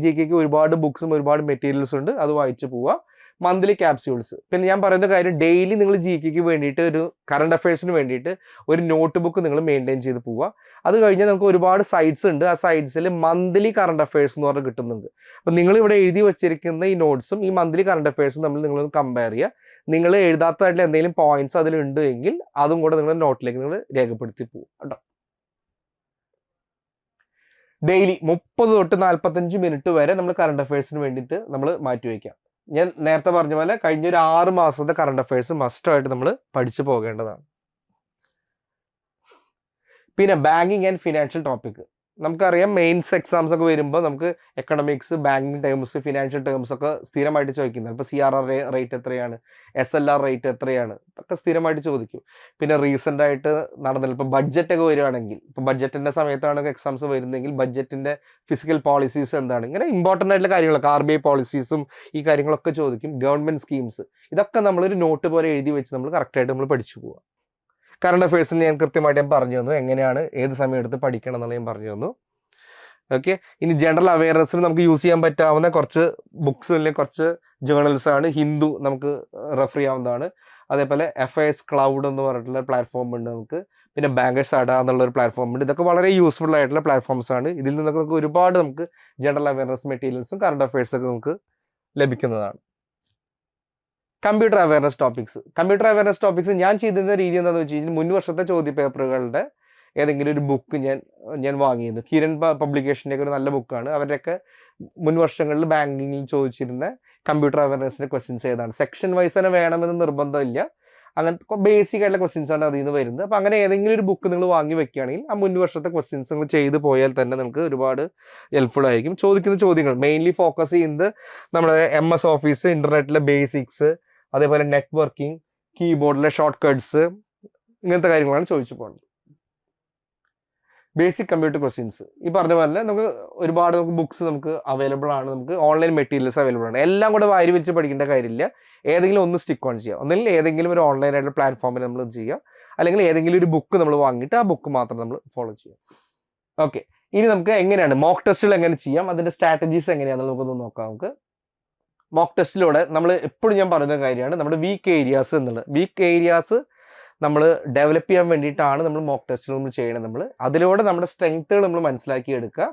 ജി കെക്ക് ഒരുപാട് ബുക്സും ഒരുപാട് മെറ്റീരിയൽസും ഉണ്ട്, അത് വായിച്ചു പോവുക. Monthly capsules. പിന്നെ ഞാൻ പറയുന്ന കാര്യം, ഡെയിലി നിങ്ങൾ ജി കെക്ക് വേണ്ടിയിട്ട് ഒരു കറണ്ട് അഫയേഴ്സിന് വേണ്ടിയിട്ട് ഒരു നോട്ട് ബുക്ക് നിങ്ങൾ മെയിൻറ്റെയിൻ ചെയ്ത് പോവുക. അത് കഴിഞ്ഞാൽ നമുക്ക് ഒരുപാട് സൈറ്റ്സ് ഉണ്ട്. ആ സൈറ്റ്സിൽ മന്ത്ലി കറണ്ട് അഫയേഴ്സ് എന്ന് പറഞ്ഞാൽ കിട്ടുന്നുണ്ട്. അപ്പം നിങ്ങൾ ഇവിടെ എഴുതി വെച്ചിരിക്കുന്ന ഈ നോട്ട്സും ഈ മന്ത്ലി കറണ്ട് അഫയേഴ്സും തമ്മിൽ നിങ്ങളൊന്ന് കമ്പയർ ചെയ്യുക. നിങ്ങൾ എഴുതാത്തതായിട്ടുള്ള എന്തെങ്കിലും പോയിന്റ്സ് അതിലുണ്ട് എങ്കിൽ അതും കൂടെ നിങ്ങളുടെ നോട്ടിലേക്ക് നിങ്ങൾ രേഖപ്പെടുത്തി പോകും കേട്ടോ. ഡെയിലി 30 തൊട്ട് 45 മിനിറ്റ് വരെ നമ്മൾ കറണ്ട് അഫയേഴ്സിന് വേണ്ടിയിട്ട് നമ്മൾ മാറ്റിവെക്കാം. ഞാൻ നേരത്തെ പറഞ്ഞ പോലെ കഴിഞ്ഞ ഒരു 6 മാസത്തെ കറണ്ട് അഫയേഴ്സ് മസ്റ്റായിട്ട് നമ്മൾ പഠിച്ചു പോകേണ്ടതാണ്. പിന്നെ ബാങ്കിങ് ആൻഡ് ഫിനാൻഷ്യൽ ടോപ്പിക്. നമുക്കറിയാം മെയിൻസ് എക്സാംസ് ഒക്കെ വരുമ്പോൾ നമുക്ക് economics, banking terms, financial terms ഒക്കെ സ്ഥിരമായിട്ട് ചോദിക്കുന്നത്. ഇപ്പോൾ CRR റേറ്റ് എത്രയാണ്, SLR റേറ്റ് എത്രയാണ്, ഇതൊക്കെ സ്ഥിരമായിട്ട് ചോദിക്കും. പിന്നെ റീസെൻ്റ് ആയിട്ട് നടന്നില്ല, ഇപ്പോൾ ബഡ്ജറ്റൊക്കെ വരികയാണെങ്കിൽ, ഇപ്പോൾ ബഡ്ജറ്റിൻ്റെ സമയത്താണ് എക്സാംസ് വരുന്നതെങ്കിൽ ബഡ്ജറ്റിൻ്റെ ഫിസിക്കൽ പോളിസീസ് എന്താണ്, ഇങ്ങനെ ഇമ്പോർട്ടൻ്റ് ആയിട്ടുള്ള കാര്യങ്ങളൊക്കെ RBI പോളിസീസും ഈ കാര്യങ്ങളൊക്കെ ചോദിക്കും. ഗവൺമെൻറ് സ്കീംസ്, ഇതൊക്കെ നമ്മളൊരു നോട്ട് പോലെ എഴുതി വെച്ച് നമ്മൾ കറക്റ്റായിട്ട് നമ്മൾ പഠിച്ചു പോവുക. കറണ്ട് അഫയേഴ്സിന് ഞാൻ കൃത്യമായിട്ട് പറഞ്ഞു തന്നു, എങ്ങനെയാണ് ഏത് സമയം എടുത്ത് പഠിക്കണം എന്നുള്ളത് ഞാൻ പറഞ്ഞു തന്നു. ഓക്കെ, ഇനി ജനറൽ അവയർനെസ്സിന് നമുക്ക് യൂസ് ചെയ്യാൻ പറ്റാവുന്ന കുറച്ച് ബുക്സ് അല്ലെങ്കിൽ കുറച്ച് ജേർണൽസ് ആണ്. ഹിന്ദു നമുക്ക് റെഫർ ചെയ്യാവുന്നതാണ്. അതേപോലെ FIS ക്ലൗഡ് എന്ന് പറഞ്ഞിട്ടുള്ള പ്ലാറ്റ്ഫോം ഉണ്ട് നമുക്ക്. പിന്നെ ബാങ്കേഴ്സ് അഡ എന്നുള്ളൊരു പ്ലാറ്റ്ഫോം ഉണ്ട്. ഇതൊക്കെ വളരെ യൂസ്ഫുൾ ആയിട്ടുള്ള പ്ലാറ്റ്ഫോംസ് ആണ്. ഇതിൽ നിന്നൊക്കെ നമുക്ക് ഒരുപാട് നമുക്ക് ജനറൽ അവയർനെസ് മെറ്റീരിയൽസും കറണ്ട് അഫയേഴ്സൊക്കെ നമുക്ക് ലഭിക്കുന്നതാണ്. കമ്പ്യൂട്ടർ അവയർനെസ് ടോപ്പിക്സ് ഞാൻ ചെയ്തിരുന്ന രീതി എന്താണെന്ന് വെച്ച് കഴിഞ്ഞാൽ, മുൻ വർഷത്തെ ചോദ്യ പേപ്പറുകളുടെ ഏതെങ്കിലും ഒരു ബുക്ക് ഞാൻ വാങ്ങിയിരുന്നു. കിരൺ പബ്ലിക്കേഷൻ്റെ ഒരു നല്ല ബുക്കാണ്. അവരുടെയൊക്കെ മുൻ വർഷങ്ങളിൽ ബാങ്കിങ്ങിൽ ചോദിച്ചിരുന്ന കമ്പ്യൂട്ടർ അവയർനെസ്സിൻ്റെ ക്വസ്റ്റ്യൻസ് ഏതാണ്. സെക്ഷൻ വൈസ് തന്നെ വേണമെന്ന് നിർബന്ധമില്ല. അങ്ങനത്തെ ബേസിക് ആയിട്ടുള്ള ക്വസ്റ്റ്യൻസ് ആണ് അതിൽ നിന്ന് വരുന്നത്. അപ്പോൾ അങ്ങനെ ഏതെങ്കിലും ഒരു ബുക്ക് നിങ്ങൾ വാങ്ങി വെക്കുകയാണെങ്കിൽ ആ മുൻ വർഷത്തെ ക്വസ്റ്റ്യൻസ് നിങ്ങൾ ചെയ്ത് പോയാൽ തന്നെ നിങ്ങൾക്ക് ഒരുപാട് ഹെൽപ്ഫുൾ ആയിരിക്കും. ചോദിക്കുന്ന ചോദ്യങ്ങൾ മെയിൻലി ഫോക്കസ് ചെയ്യുന്നത് നമ്മുടെ MS ഓഫീസ്, ഇൻ്റർനെറ്റിലെ ബേസിക്സ്, അതേപോലെ നെറ്റ്വർക്കിംഗ്, കീബോർഡിലെ ഷോർട്ട് കട്ട്സ്, ഇങ്ങനത്തെ കാര്യങ്ങളാണ് ചോദിച്ചു പോകുന്നത്. ബേസിക് കമ്പ്യൂട്ടർ ക്വസ്റ്റ്യൻസ് ഈ പറഞ്ഞ പോലെ നമുക്ക് ഒരുപാട് ബുക്സ് നമുക്ക് അവൈലബിൾ ആണ്. നമുക്ക് ഓൺലൈൻ മെറ്റീരിയൽസ് അവൈലബിൾ ആണ്. എല്ലാം കൂടെ വാരി വെച്ച് പഠിക്കേണ്ട കാര്യമില്ല. ഏതെങ്കിലും ഒന്ന് സ്റ്റിക്ക് ഓൺ ചെയ്യുക. ഒന്നെങ്കിൽ ഏതെങ്കിലും ഒരു ഓൺലൈൻ ആയിട്ടുള്ള പ്ലാറ്റ്ഫോമിൽ നമ്മൾ ചെയ്യുക, അല്ലെങ്കിൽ ഏതെങ്കിലും ഒരു ബുക്ക് നമ്മൾ വാങ്ങിയിട്ട് ആ ബുക്ക് മാത്രം നമ്മൾ ഫോളോ ചെയ്യുക. ഓക്കെ, ഇനി നമുക്ക് എങ്ങനെയാണ് മോക്ക് ടെസ്റ്റുകൾ എങ്ങനെ ചെയ്യാം, അതിൻ്റെ സ്ട്രാറ്റജീസ് എങ്ങനെയാണെന്ന് നമുക്കൊന്ന് നോക്കാം. നമുക്ക് മോക്ക് ടെസ്റ്റിലൂടെ നമ്മൾ എപ്പോഴും ഞാൻ പറയുന്ന കാര്യമാണ് നമ്മുടെ വീക്ക് ഏരിയാസ് എന്നുള്ളത്. വീക്ക് ഏരിയാസ് നമ്മൾ ഡെവലപ്പ് ചെയ്യാൻ വേണ്ടിയിട്ടാണ് നമ്മൾ മോക്ക് ടെസ്റ്റുകൾ നമ്മൾ ചെയ്യണത്. അതിലൂടെ നമ്മുടെ സ്ട്രെങ്ത്തുകൾ നമ്മൾ മനസ്സിലാക്കി എടുക്കുക.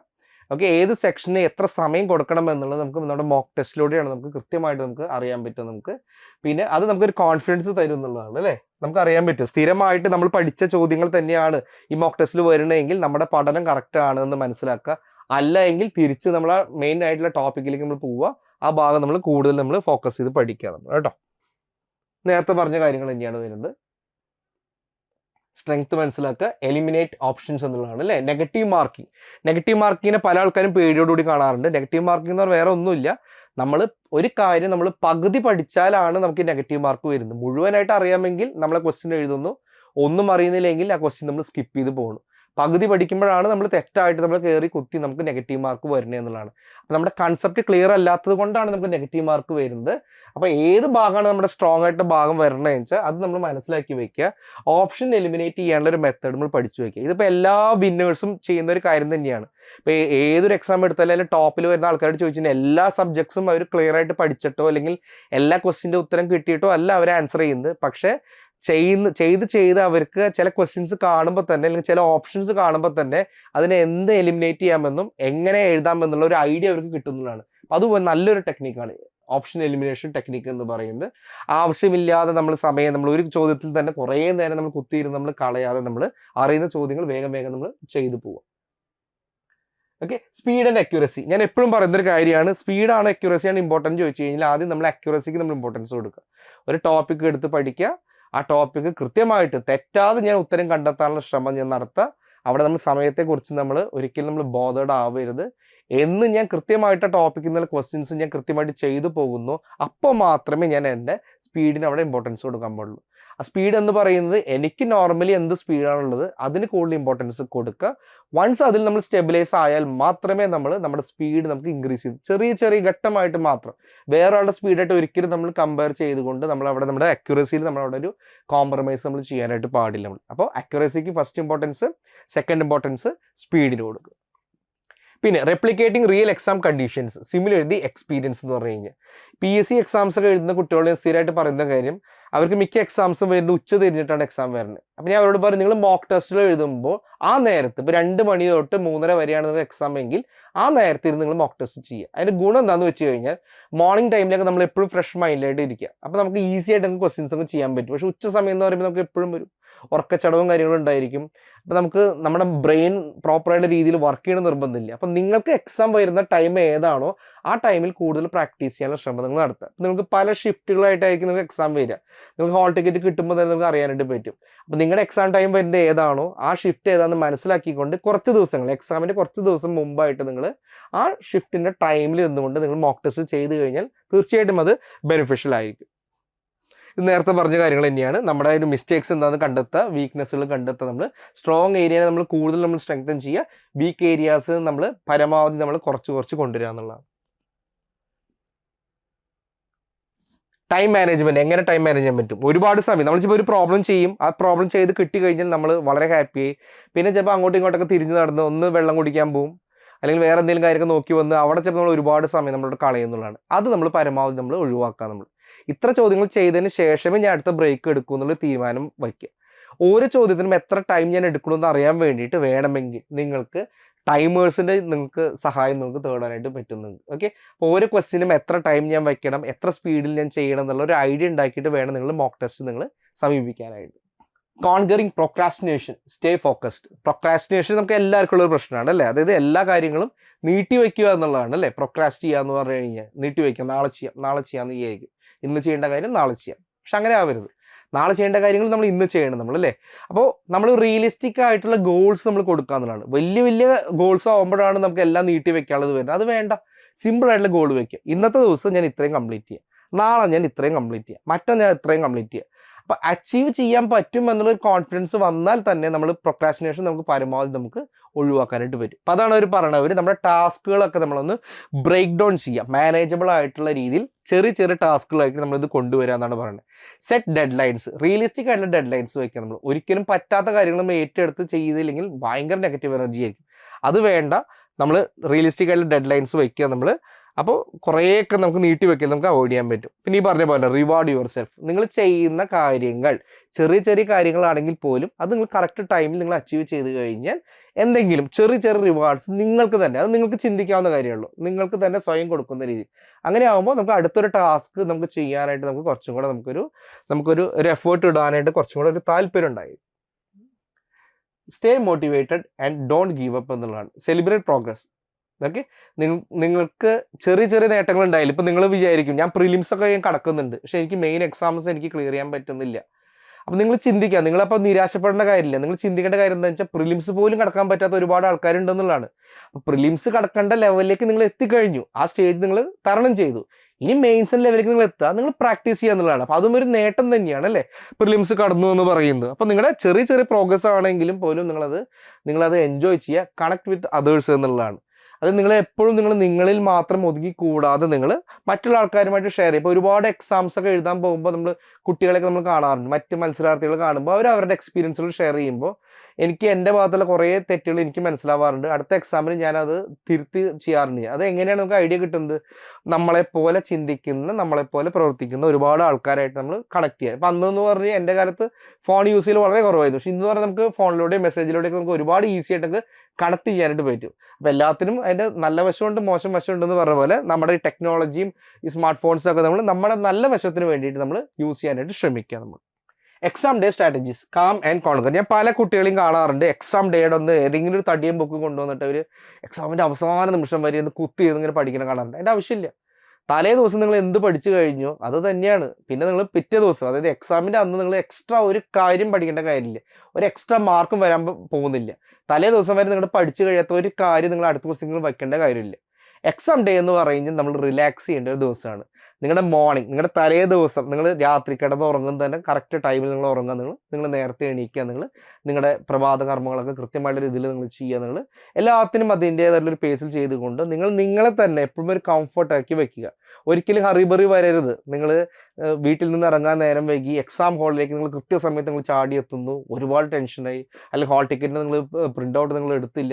ഓക്കെ, ഏത് സെക്ഷന് എത്ര സമയം കൊടുക്കണം എന്നുള്ളത് നമുക്ക് നമ്മുടെ മോക്ക് ടെസ്റ്റിലൂടെയാണ് നമുക്ക് കൃത്യമായിട്ട് നമുക്ക് അറിയാൻ പറ്റും. നമുക്ക് പിന്നെ അത് നമുക്കൊരു കോൺഫിഡൻസ് തരും എന്നുള്ളതാണ് അല്ലേ. നമുക്ക് അറിയാൻ പറ്റും സ്ഥിരമായിട്ട് നമ്മൾ പഠിച്ച ചോദ്യങ്ങൾ തന്നെയാണ് ഈ മോക്ക് ടെസ്റ്റിൽ വരണമെങ്കിൽ നമ്മുടെ പഠനം കറക്റ്റ് ആണ് എന്ന് മനസ്സിലാക്കുക. അല്ല എങ്കിൽ തിരിച്ച് നമ്മൾ മെയിൻ ആയിട്ടുള്ള ടോപ്പിക്കിലേക്ക് നമ്മൾ പോവുക, ആ ഭാഗം നമ്മൾ കൂടുതൽ നമ്മൾ ഫോക്കസ് ചെയ്ത് പഠിക്കുക നമ്മൾ കേട്ടോ. നേരത്തെ പറഞ്ഞ കാര്യങ്ങൾ തന്നെയാണ് വരുന്നത്. സ്ട്രെങ്ത് മനസ്സിലാക്കുക, എലിമിനേറ്റ് ഓപ്ഷൻസ് എന്നുള്ളതാണ് അല്ലേ. നെഗറ്റീവ് മാർക്കിങ്ങിനെ പല ആൾക്കാരും പേടിയോടുകൂടി കാണാറുണ്ട്. നെഗറ്റീവ് മാർക്കിംഗ് എന്ന് പറഞ്ഞാൽ വേറെ ഒന്നുമില്ല, നമ്മൾ ഒരു കാര്യം നമ്മൾ പകുതി പഠിച്ചാലാണ് നമുക്ക് നെഗറ്റീവ് മാർക്ക് വരുന്നത്. മുഴുവനായിട്ട് അറിയാമെങ്കിൽ നമ്മളെ ക്വസ്റ്റ്യൻ എഴുതുന്നു, ഒന്നും അറിയുന്നില്ലെങ്കിൽ ആ ക്വസ്റ്റ്യൻ നമ്മൾ സ്കിപ്പ് ചെയ്ത് പോകുന്നു. പകുതി പഠിക്കുമ്പോഴാണ് നമ്മൾ തെറ്റായിട്ട് നമ്മൾ കയറി കുത്തി നമുക്ക് നെഗറ്റീവ് മാർക്ക് വരുന്നത് എന്നുള്ളതാണ്. അപ്പം നമ്മുടെ കൺസെപ്റ്റ് ക്ലിയർ അല്ലാത്തത് കൊണ്ടാണ് നമുക്ക് നെഗറ്റീവ് മാർക്ക് വരുന്നത്. അപ്പോൾ ഏത് ഭാഗമാണ് നമ്മുടെ സ്ട്രോങ് ആയിട്ട് ഭാഗം വരണമെന്ന് വെച്ചാൽ അത് നമ്മൾ മനസ്സിലാക്കി വെക്കുക. ഓപ്ഷൻ എലിമിനേറ്റ് ചെയ്യാനുള്ള ഒരു മെത്തേഡ് നമ്മൾ പഠിച്ചു വെക്കുക. ഇതിപ്പോൾ എല്ലാ വിന്നേഴ്സും ചെയ്യുന്ന ഒരു കാര്യം തന്നെയാണ്. ഇപ്പോൾ ഏതൊരു എക്സാം എടുത്താലും അല്ലെങ്കിൽ ടോപ്പിൽ വരുന്ന ആൾക്കാരോട് ചോദിച്ചാൽ എല്ലാ സബ്ജക്ട്സും അവർ ക്ലിയർ ആയിട്ട് പഠിച്ചിട്ടോ അല്ലെങ്കിൽ എല്ലാ ക്വസ്റ്റിൻ്റെ ഉത്തരം കിട്ടിയിട്ടോ അല്ല അവർ ആൻസർ ചെയ്യുന്നത്. പക്ഷേ ചെയ്ത് അവർക്ക് ചില ക്വസ്റ്റ്യൻസ് കാണുമ്പോൾ തന്നെ അല്ലെങ്കിൽ ചില ഓപ്ഷൻസ് കാണുമ്പോൾ തന്നെ അതിനെ എന്ത് എലിമിനേറ്റ് ചെയ്യാമെന്നും എങ്ങനെ എഴുതാമെന്നുള്ള ഒരു ഐഡിയ അവർക്ക് കിട്ടുന്നതാണ്. അപ്പോൾ അത് നല്ലൊരു ടെക്നിക്കാണ് ഓപ്ഷൻ എലിമിനേഷൻ ടെക്നിക്ക് എന്ന് പറയുന്നത്. ആവശ്യമില്ലാതെ നമ്മൾ ഒരു ചോദ്യത്തിൽ തന്നെ കുറേ നേരം നമ്മൾ കുത്തിയിരുന്ന് നമ്മൾ കളയാതെ നമ്മൾ അറിയുന്ന ചോദ്യങ്ങൾ വേഗം നമ്മൾ ചെയ്തു പോവുക. ഓക്കെ, സ്പീഡ് ആൻഡ് അക്യുറസി ഞാൻ എപ്പോഴും പറയുന്നൊരു കാര്യമാണ്. സ്പീഡാണ് അക്യുറസിയാണ് ഇമ്പോർട്ടൻറ്റ് ചോദിച്ചു കഴിഞ്ഞാൽ ആദ്യം നമ്മൾ അക്യുറസിക്ക് നമ്മൾ ഇമ്പോർട്ടൻസ് കൊടുക്കുക. ഒരു ടോപ്പിക്ക് എടുത്ത് പഠിക്കുക, ആ ടോപ്പിക്ക് കൃത്യമായിട്ട് തെറ്റാതെ ഞാൻ ഉത്തരം കണ്ടെത്താനുള്ള ശ്രമം ഞാൻ നടത്തുക. അവിടെ നമ്മൾ സമയത്തെക്കുറിച്ച് നമ്മൾ ഒരിക്കലും നമ്മൾ ബോധേഡ് ആവരുത്. എന്ന് ഞാൻ കൃത്യമായിട്ട് ടോപ്പിക്കിൽ നിന്നുള്ള ക്വസ്റ്റ്യൻസ് ഞാൻ കൃത്യമായിട്ട് ചെയ്തു പോകുന്നു, അപ്പോൾ മാത്രമേ ഞാൻ എൻ്റെ സ്പീഡിന് അവിടെ ഇമ്പോർട്ടൻസ് കൊടുക്കാൻ പാടുള്ളൂ. ആ സ്പീഡ് എന്ന് പറയുന്നത് എനിക്ക് നോർമലി എന്ത് സ്പീഡാണുള്ളത് അതിന് കൂടുതൽ ഇമ്പോർട്ടൻസ് കൊടുക്കുക. വൺസ് അതിൽ നമ്മൾ സ്റ്റെബിലൈസ് ആയാൽ മാത്രമേ നമ്മുടെ സ്പീഡ് നമുക്ക് ഇൻക്രീസ് ചെയ്ത് ചെറിയ ഘട്ടമായിട്ട് മാത്രം വേറെ ആളുടെ സ്പീഡായിട്ട് ഒരിക്കലും നമ്മൾ കമ്പയർ ചെയ്തുകൊണ്ട് നമ്മുടെ അക്യുറസിയിൽ നമ്മളവിടെ ഒരു കോംപ്രമൈസ് നമ്മൾ ചെയ്യാനായിട്ട് പാടില്ല. അപ്പോൾ അക്യുറസിക്ക് ഫസ്റ്റ് ഇമ്പോർട്ടൻസ്, സെക്കൻഡ് ഇമ്പോർട്ടൻസ് സ്പീഡിന് കൊടുക്കുക. പിന്നെ replicating real exam conditions, simulate the experience എന്ന് പറഞ്ഞു കഴിഞ്ഞാൽ PSC എക്സാംസ് ഒക്കെ എഴുതുന്ന കുട്ടികളെ സ്ഥിരമായിട്ട് പറയുന്ന കാര്യം അവർക്ക് മിക്ക എക്സാംസും വരുന്നത് ഉച്ച തിരിഞ്ഞിട്ടാണ് എക്സാം വരുന്നത്. അപ്പം ഞാൻ അവരോട് പറയും, നിങ്ങൾ മോക്ക് ടെസ്റ്റിൽ എഴുതുമ്പോൾ ആ നേരത്ത് ഇപ്പോൾ 2 മണി തൊട്ട് 3:30 വരെയാണ് നിങ്ങൾ എക്സാം എങ്കിൽ ആ നേരത്തിൽ ഇരുന്ന് നിങ്ങൾ മോക്ക് ടെസ്റ്റ് ചെയ്യുക. അതിൻ്റെ ഗുണം എന്താണെന്ന് വെച്ച് കഴിഞ്ഞാൽ മോർണിംഗ് ടൈമിലൊക്കെ നമ്മൾ എപ്പോഴും ഫ്രഷ് മൈൻഡിലായിട്ട് ഇരിക്കുക. അപ്പോൾ നമുക്ക് ഈസി ആയിട്ട് നമുക്ക് ക്വസ്റ്റ്യൻസ് ഒക്കെ ചെയ്യാൻ പറ്റും. പക്ഷേ ഉച്ച സമയം എന്ന് പറയുമ്പോൾ നമുക്ക് എപ്പോഴും ഒരു ഉറക്കച്ചടവും കാര്യങ്ങളും ഉണ്ടായിരിക്കും. അപ്പോൾ നമുക്ക് നമ്മുടെ ബ്രെയിൻ പ്രോപ്പറായിട്ടുള്ള രീതിയിൽ വർക്ക് ചെയ്യണം നിർബന്ധമില്ല. അപ്പം നിങ്ങൾക്ക് എക്സാം വരുന്ന ടൈം ഏതാണോ ആ ടൈമിൽ കൂടുതൽ പ്രാക്ടീസ് ചെയ്യാനുള്ള ശ്രമം നിങ്ങൾ നടത്തുക. നിങ്ങൾക്ക് പല ഷിഫ്റ്റുകളായിട്ടായിരിക്കും നിങ്ങൾക്ക് എക്സാം വരിക. നിങ്ങൾക്ക് ഹോൾ ടിക്കറ്റ് കിട്ടുമ്പോൾ തന്നെ നിങ്ങൾക്ക് അറിയാനായിട്ട് പറ്റും. അപ്പോൾ നിങ്ങളുടെ എക്സാം ടൈം വരുന്നത് ഏതാണോ ആ ഷിഫ്റ്റ് ഏതാണെന്ന് മനസ്സിലാക്കിക്കൊണ്ട് കുറച്ച് ദിവസങ്ങൾ എക്സാമിൻ്റെ കുറച്ച് ദിവസം മുമ്പായിട്ട് നിങ്ങൾ ആ ഷിഫ്റ്റിൻ്റെ ടൈമിൽ നിന്നുകൊണ്ട് നിങ്ങൾ മോക്ക് ടെസ്റ്റ് ചെയ്ത് കഴിഞ്ഞാൽ തീർച്ചയായിട്ടും അത് ബെനിഫിഷ്യൽ ആയിരിക്കും. ഇത് നേരത്തെ പറഞ്ഞ കാര്യങ്ങൾ തന്നെയാണ്. നമ്മുടെ ഒരു മിസ്റ്റേക്സ് എന്താണെന്ന് കണ്ടെത്തുക, വീക്ക്നെസ്സുകൾ കണ്ടെത്തുക. നമ്മൾ സ്ട്രോങ് ഏരിയനെ നമ്മൾ കൂടുതൽ നമ്മൾ സ്ട്രെങ്തൻ ചെയ്യുക, വീക്ക് ഏരിയാസ് നമ്മൾ പരമാവധി നമ്മൾ കുറച്ച് കൊണ്ടുവരിക എന്നുള്ളതാണ്. ടൈം മാനേജ്മെന്റ്, എങ്ങനെ ടൈം മാനേജ് ചെയ്യാൻ പറ്റും? ഒരുപാട് സമയം നമ്മളിപ്പോൾ ഒരു പ്രോബ്ലം ചെയ്യും, ആ പ്രോബ്ലം ചെയ്ത് കിട്ടി കഴിഞ്ഞാൽ നമ്മൾ വളരെ ഹാപ്പിയായി. പിന്നെ ചിലപ്പോൾ അങ്ങോട്ടും ഇങ്ങോട്ടൊക്കെ തിരിഞ്ഞ് നടന്ന് ഒന്ന് വെള്ളം കുടിക്കാൻ പോകും, അല്ലെങ്കിൽ വേറെ എന്തെങ്കിലും കാര്യമൊക്കെ നോക്കി വന്ന് അവിടെ ചിലപ്പോൾ നമ്മൾ ഒരുപാട് സമയം നമ്മളോട് കളയുന്നുള്ളതാണ്. അത് നമ്മൾ പരമാവധി നമ്മൾ ഒഴിവാക്കുക. നമ്മൾ ഇത്ര ചോദ്യങ്ങൾ ചെയ്തതിന് ശേഷമേ ഞാൻ അടുത്ത ബ്രേക്ക് എടുക്കൂ എന്നുള്ള തീരുമാനം വയ്ക്കുക. ഓരോ ചോദ്യത്തിനും എത്ര ടൈം ഞാൻ എടുക്കണമെന്ന് അറിയാൻ വേണ്ടിയിട്ട് വേണമെങ്കിൽ നിങ്ങൾക്ക് ടൈമേഴ്സിൻ്റെ നിങ്ങൾക്ക് സഹായം നിങ്ങൾക്ക് തേടാനായിട്ട് പറ്റുന്നുണ്ട്. ഓക്കെ, അപ്പോൾ ഓരോ ക്വസ്റ്റിനും എത്ര ടൈം ഞാൻ വയ്ക്കണം, എത്ര സ്പീഡിൽ ഞാൻ ചെയ്യണം എന്നുള്ള ഒരു ഐഡിയ ഉണ്ടാക്കിയിട്ട് വേണം നിങ്ങൾ മോക്ക് ടെസ്റ്റ് നിങ്ങൾ സമീപിക്കാനായിട്ട്. Conquering procrastination, stay focused. Procrastination നമുക്ക് എല്ലാവർക്കും ഉള്ള ഒരു പ്രശ്നമാണ് അല്ലേ. അതായത് എല്ലാ കാര്യങ്ങളും നീട്ടി വയ്ക്കുക എന്നുള്ളതാണ് അല്ലേ. പ്രൊക്രാസ്റ്റ് ചെയ്യുക എന്ന് പറഞ്ഞു കഴിഞ്ഞാൽ നീട്ടി വയ്ക്കുക, നാളെ ചെയ്യാമെന്ന് വിചാരിക്കും. ഇന്ന് ചെയ്യേണ്ട കാര്യം നാളെ ചെയ്യാം. പക്ഷെ അങ്ങനെ ആവരുത്. നാളെ ചെയ്യേണ്ട കാര്യങ്ങൾ നമ്മൾ ഇന്ന് ചെയ്യണം നമ്മളല്ലേ. അപ്പോൾ നമ്മൾ റിയലിസ്റ്റിക് ആയിട്ടുള്ള ഗോൾസ് നമ്മൾ കൊടുക്കുക എന്നുള്ളതാണ്. വലിയ ഗോൾസ് ആകുമ്പോഴാണ് നമുക്ക് എല്ലാം നീട്ടി വെക്കാനുള്ളത് വരുന്നത്. അത് വേണ്ട, സിമ്പിൾ ആയിട്ടുള്ള ഗോൾ വെക്കുക. ഇന്നത്തെ ദിവസം ഞാൻ ഇത്രയും കംപ്ലീറ്റ് ചെയ്യാം, നാളെ ഞാൻ ഇത്രയും കംപ്ലീറ്റ് ചെയ്യാം, മറ്റന്നാൾ ഞാൻ ഇത്രയും കംപ്ലീറ്റ് ചെയ്യാം. അപ്പോൾ അച്ചീവ് ചെയ്യാൻ പറ്റും എന്നുള്ളൊരു കോൺഫിഡൻസ് വന്നാൽ തന്നെ നമ്മൾ പ്രൊക്രാസ്റ്റിനേഷൻ നമുക്ക് പരമാവധി നമുക്ക് ഒഴിവാക്കാനായിട്ട് പറ്റും. അപ്പോൾ അതാണ് അവർ പറയുന്നത്, നമ്മുടെ ടാസ്കുകളൊക്കെ നമ്മളൊന്ന് ബ്രേക്ക് ഡൗൺ ചെയ്യാം, മാനേജബിൾ ആയിട്ടുള്ള രീതിയിൽ ചെറിയ ടാസ്കുകളായിട്ട് നമ്മളിത് കൊണ്ടുവരിക എന്നാണ് പറയുന്നത്. സെറ്റ് ഡെഡ് ലൈൻസ്, റിയലിസ്റ്റിക് ആയിട്ടുള്ള ഡെഡ് ലൈൻസ് വയ്ക്കുക. നമ്മൾ ഒരിക്കലും പറ്റാത്ത കാര്യങ്ങൾ നമ്മൾ ഏറ്റെടുത്ത് ചെയ്തില്ലെങ്കിൽ ഭയങ്കര നെഗറ്റീവ് എനർജി ആയിരിക്കും. അത് വേണ്ട, നമ്മൾ റിയലിസ്റ്റിക് ആയിട്ടുള്ള ഡെഡ് ലൈൻസ് വയ്ക്കുക. നമ്മൾ അപ്പോൾ കുറേയൊക്കെ നമുക്ക് നീട്ടി വെക്കൽ നമുക്ക് അവോയ്ഡ് ചെയ്യാൻ പറ്റും. പിന്നെ ഈ പറഞ്ഞ പോലെ റിവാർഡ് യുവർ സെൽഫ്. നിങ്ങൾ ചെയ്യുന്ന കാര്യങ്ങൾ ചെറിയ ചെറിയ കാര്യങ്ങളാണെങ്കിൽ പോലും അത് നിങ്ങൾ കറക്റ്റ് ടൈമിൽ നിങ്ങൾ അച്ചീവ് ചെയ്ത് കഴിഞ്ഞാൽ എന്തെങ്കിലും ചെറിയ ചെറിയ റിവാർഡ്സ് നിങ്ങൾക്ക് തന്നെ, അത് നിങ്ങൾക്ക് ചിന്തിക്കാവുന്ന കാര്യമുള്ളൂ, നിങ്ങൾക്ക് തന്നെ സ്വയം കൊടുക്കുന്ന രീതി. അങ്ങനെ ആകുമ്പോൾ നമുക്ക് അടുത്തൊരു ടാസ്ക് നമുക്ക് ചെയ്യാനായിട്ട് നമുക്ക് കുറച്ചും കൂടെ നമുക്കൊരു എഫേർട്ട് ഇടാനായിട്ട് കുറച്ചും കൂടെ ഒരു താല്പര്യം ഉണ്ടായി. Stay motivated and don't give up എന്നുള്ളതാണ്. Celebrate progress. ഓക്കെ, നിങ്ങൾക്ക് ചെറിയ ചെറിയ നേട്ടങ്ങൾ ഉണ്ടായില്ല. ഇപ്പം നിങ്ങൾ വിചാരിക്കും ഞാൻ പ്രിലിംസൊക്കെ ഞാൻ കടക്കുന്നുണ്ട്, പക്ഷെ എനിക്ക് മെയിൻ എക്സാംസ് എനിക്ക് ക്ലിയർ ചെയ്യാൻ പറ്റുന്നില്ല. അപ്പം നിങ്ങൾ ചിന്തിക്കുക, നിങ്ങളപ്പോൾ നിരാശപ്പെടേണ്ട കാര്യമില്ല. നിങ്ങൾ ചിന്തിക്കേണ്ട കാര്യം എന്താ വെച്ചാൽ പ്രിലിംസ് പോലും കടക്കാൻ പറ്റാത്ത ഒരുപാട് ആൾക്കാരുണ്ടെന്നുള്ളതാണ്. അപ്പോൾ പ്രിലിംസ് കടക്കേണ്ട ലെവലിലേക്ക് നിങ്ങൾ എത്തിക്കഴിഞ്ഞു, ആ സ്റ്റേജ് നിങ്ങൾ തരണം ചെയ്തു. ഇനി മെയിൻസ് ലെവലിലേക്ക് നിങ്ങൾ എത്തുക, നിങ്ങൾ പ്രാക്ടീസ് ചെയ്യുക എന്നുള്ളതാണ്. അപ്പോൾ അതും ഒരു നേട്ടം തന്നെയാണ് അല്ലേ, പ്രിലിംസ് കടന്നു എന്ന് പറയുന്നത്. അപ്പോൾ നിങ്ങളുടെ ചെറിയ ചെറിയ പ്രോഗ്രസ് ആണെങ്കിലും പോലും നിങ്ങളത് എൻജോയ് ചെയ്യുക, കണക്ട് വിത്ത് അതേഴ്സ് എന്നുള്ളതാണ്. അത് നിങ്ങൾ എപ്പോഴും നിങ്ങളിൽ മാത്രം ഒതുങ്ങി കൂടാതെ നിങ്ങൾ മറ്റുള്ള ആൾക്കാരുമായിട്ട് ഷെയർ ചെയ്യും. ഇപ്പോൾ ഒരുപാട് എക്സാംസ് ഒക്കെ എഴുതാൻ പോകുമ്പോൾ കുട്ടികളെയൊക്കെ നമ്മൾ കാണാറുണ്ട്, മറ്റ് മത്സരാർത്ഥികൾ കാണുമ്പോൾ അവരുടെ എക്സ്പീരിയൻസുകൾ ഷെയർ ചെയ്യുമ്പോൾ എനിക്ക് എൻ്റെ ഭാഗത്തുള്ള കുറേ തെറ്റുകൾ എനിക്ക് മനസ്സിലാവാറുണ്ട്. അടുത്ത എക്സാമിന് ഞാനത് തിരുത്തി ചെയ്യാറുണ്ട്. അത് എങ്ങനെയാണ് നമുക്ക് ഐഡിയ കിട്ടുന്നത്? നമ്മളെപ്പോലെ ചിന്തിക്കുന്ന, നമ്മളെപ്പോലെ പ്രവർത്തിക്കുന്ന ഒരുപാട് ആൾക്കാരായിട്ട് നമ്മൾ കണക്ട് ചെയ്യുക. അപ്പം അന്നെന്ന് പറഞ്ഞാൽ എൻ്റെ കാലത്ത് ഫോൺ യൂസ് ചെയ്യൽ വളരെ കുറവായിരുന്നു. പക്ഷെ ഇന്ന് പറഞ്ഞാൽ നമുക്ക് ഫോണിലൂടെയും മെസ്സേജിലൂടെയൊക്കെ നമുക്ക് ഒരുപാട് ഈസി ആയിട്ട് നമുക്ക് കണക്ട് ചെയ്യാനായിട്ട് പറ്റും. അപ്പം എല്ലാത്തിനും അതിൻ്റെ നല്ല വശമുണ്ട് മോശം വശമുണ്ടെന്ന് പറഞ്ഞ പോലെ നമ്മുടെ ഈ ടെക്നോളജിയും ഈ സ്മാർട്ട് ഫോൺസൊക്കെ നമ്മുടെ നല്ല വശത്തിന് വേണ്ടിയിട്ട് നമ്മൾ യൂസ് ചെയ്യാനായിട്ട് ശ്രമിക്കുക. നമ്മൾ exam day strategies, calm and conquer. ഞാൻ പല കുട്ടികളെയും കാണാറുണ്ട്, എക്സാം ഡേയുടെ ഏതെങ്കിലും ഒരു തടിയും ബുക്കും കൊണ്ടുവന്നിട്ട് അവർ എക്സാമിൻ്റെ അവസാന നിമിഷം വരെ കുത്തി ഇങ്ങനെ പഠിക്കണം കാണാറുണ്ട്. അതിൻ്റെ ആവശ്യമില്ല. തലേ ദിവസം നിങ്ങൾ എന്ത് പഠിച്ചു കഴിഞ്ഞോ അത് തന്നെയാണ് പിന്നെ നിങ്ങൾ പിറ്റേ ദിവസം, അതായത് എക്സാമിൻ്റെ അന്ന് നിങ്ങൾ എക്സ്ട്രാ ഒരു കാര്യം പഠിക്കേണ്ട കാര്യമില്ല, ഒരു എക്സ്ട്രാ മാർക്കും വരാൻ പോകുന്നില്ല. തലേ ദിവസം വരെ നിങ്ങൾ പഠിച്ചു കഴിയാത്ത ഒരു കാര്യം നിങ്ങൾ അടുത്ത ദിവസം നിങ്ങൾ വയ്ക്കേണ്ട കാര്യമില്ല. എക്സാം ഡേ എന്ന് പറയുന്നത് നമ്മൾ റിലാക്സ് ചെയ്യേണ്ട ഒരു ദിവസമാണ്. നിങ്ങളുടെ മോർണിംഗ്, നിങ്ങളുടെ തലേ ദിവസം നിങ്ങൾ രാത്രി കിടന്ന് ഉറങ്ങുന്നത് തന്നെ കറക്റ്റ് ടൈമിൽ നിങ്ങൾ ഉറങ്ങുക, നിങ്ങൾ നേരത്തെ എണീക്കുക, നിങ്ങളുടെ പ്രഭാത കർമ്മങ്ങളൊക്കെ കൃത്യമായിട്ട് രീതിയിൽ നിങ്ങൾ ചെയ്യുക. എല്ലാത്തിനും അതിൻ്റേതായിട്ടുള്ളൊരു പേസിൽ ചെയ്തുകൊണ്ട് നിങ്ങളെ തന്നെ എപ്പോഴും ഒരു കംഫർട്ടാക്കി വെക്കുക. ഒരിക്കലും ഹറിബറി വരരുത്. നിങ്ങൾ വീട്ടിൽ നിന്ന് ഇറങ്ങാൻ നേരം വൈകി എക്സാം ഹാളിലേക്ക് നിങ്ങൾ കൃത്യസമയത്ത് നിങ്ങൾ ചാടി എത്തുന്നു, ഒരുപാട് ടെൻഷനായി, അല്ലെങ്കിൽ ഹാൾ ടിക്കറ്റിന് നിങ്ങൾ പ്രിൻ്റ് ഔട്ട് നിങ്ങൾ എടുത്തില്ല,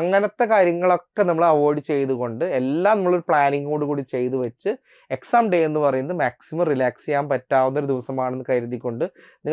അങ്ങനത്തെ കാര്യങ്ങളൊക്കെ നമ്മൾ അവോയ്ഡ് ചെയ്തുകൊണ്ട് എല്ലാം നമ്മളൊരു പ്ലാനിങ്ങോട് കൂടി ചെയ്ത് വെച്ച് എക്സാം ഡേ എന്ന് പറയുന്നത് മാക്സിമം റിലാക്സ് ചെയ്യാൻ പറ്റാവുന്ന ഒരു ദിവസമാണെന്ന് കരുതിക്കൊണ്ട്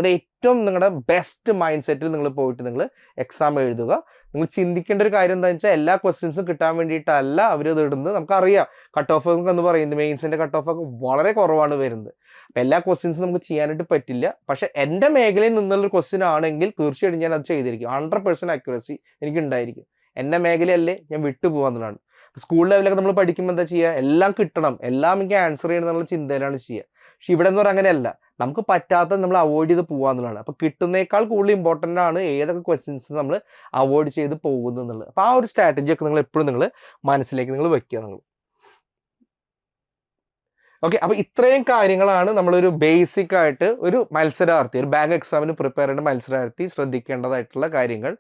നിങ്ങളുടെ ബെസ്റ്റ് മൈൻഡ് സെറ്റിൽ നിങ്ങൾ പോയിട്ട് നിങ്ങൾ എക്സാം എഴുതുക. നിങ്ങൾ ചിന്തിക്കേണ്ട ഒരു കാര്യം എന്താണെന്ന് വെച്ചാൽ എല്ലാ ക്വസ്റ്റ്യൻസും കിട്ടാൻ വേണ്ടിയിട്ടല്ല അവരത് ഇടുന്നത്. നമുക്കറിയാം കട്ട് ഓഫ് എന്ന് പറയുന്നത് മെയിൻസിൻ്റെ കട്ട് ഓഫ് ഒക്കെ വളരെ കുറവാണ് വരുന്നത്. അപ്പം എല്ലാ ക്വസ്റ്റ്യൻസും നമുക്ക് ചെയ്യാനായിട്ട് പറ്റില്ല. പക്ഷെ എൻ്റെ മേഖലയിൽ നിന്നുള്ളൊരു ക്വസ്റ്റ്യൻ ആണെങ്കിൽ തീർച്ചയായിട്ടും ഞാൻ അത് ചെയ്തിരിക്കും. 100% അക്യുറസി എനിക്ക് ഉണ്ടായിരിക്കും. എൻ്റെ മേഖലയല്ലേ, ഞാൻ വിട്ടുപോകാന്നുള്ളതാണ്. സ്കൂൾ ലെവലൊക്കെ നമ്മൾ പഠിക്കുമ്പോൾ എന്താ ചെയ്യുക, എല്ലാം കിട്ടണം, എല്ലാം എനിക്ക് ആൻസർ ചെയ്യണം എന്നുള്ള ചിന്തയിലാണ് ചെയ്യുക. പക്ഷെ ഇവിടെ എന്ന് പറഞ്ഞാൽ അങ്ങനെയല്ല, നമുക്ക് പറ്റാത്ത നമ്മൾ അവോയ്ഡ് ചെയ്ത് പോകാന്നുള്ളതാണ്. അപ്പോൾ കിട്ടുന്നേക്കാൾ കൂടുതൽ ഇമ്പോർട്ടൻ്റ് ആണ് ഏതൊക്കെ ക്വസ്റ്റ്യൻസ് നമ്മൾ അവോയ്ഡ് ചെയ്ത് പോകുന്നു എന്നുള്ളത്. അപ്പോൾ ആ ഒരു സ്ട്രാറ്റജി ഒക്കെ നിങ്ങൾ എപ്പോഴും മനസ്സിലേക്ക് നിങ്ങൾ വെക്കുക. ഓക്കെ, അപ്പോൾ ഇത്രയും കാര്യങ്ങളാണ് നമ്മളൊരു ബേസിക് ആയിട്ട് ഒരു മത്സരാർത്ഥി, ഒരു ബാങ്ക് എക്സാമിന് പ്രിപ്പയർ ചെയ്യുന്ന മത്സരാർത്ഥി ശ്രദ്ധിക്കേണ്ടതായിട്ടുള്ള കാര്യങ്ങൾ.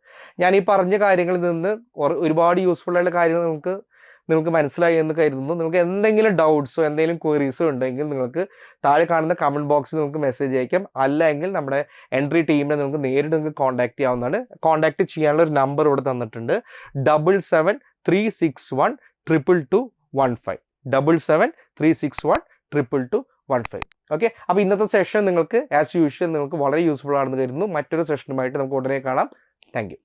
ഞാൻ ഈ പറഞ്ഞ കാര്യങ്ങളിൽ നിന്ന് ഒരുപാട് യൂസ്ഫുൾ ആയിട്ടുള്ള കാര്യങ്ങൾ നിങ്ങൾക്ക് മനസ്സിലായി എന്ന് കരുതുന്നു. നിങ്ങൾക്ക് എന്തെങ്കിലും ഡൗട്ട്സോ എന്തെങ്കിലും ക്വയറീസോ ഉണ്ടെങ്കിൽ നിങ്ങൾക്ക് താഴെ കാണുന്ന കമൻറ്റ് ബോക്സിൽ നിങ്ങൾക്ക് മെസ്സേജ് അയക്കാം. അല്ലെങ്കിൽ നമ്മുടെ എൻട്രി ടീമിനെ നിങ്ങൾക്ക് നേരിട്ട് കോൺടാക്ട് ചെയ്യാവുന്നതാണ്. കോൺടാക്ട് ചെയ്യാനുള്ള ഒരു നമ്പർ ഇവിടെ തന്നിട്ടുണ്ട്, 7736122215, 7736122215. ഓക്കെ, അപ്പോൾ ഇന്നത്തെ സെഷൻ നിങ്ങൾക്ക് ആസ് യൂഷ്വൽ നിങ്ങൾക്ക് വളരെ യൂസ്ഫുൾ ആണെന്ന് കരുതുന്നു. മറ്റൊരു സെഷനുമായിട്ട് നമുക്ക് ഉടനെ കാണാം. Thank you.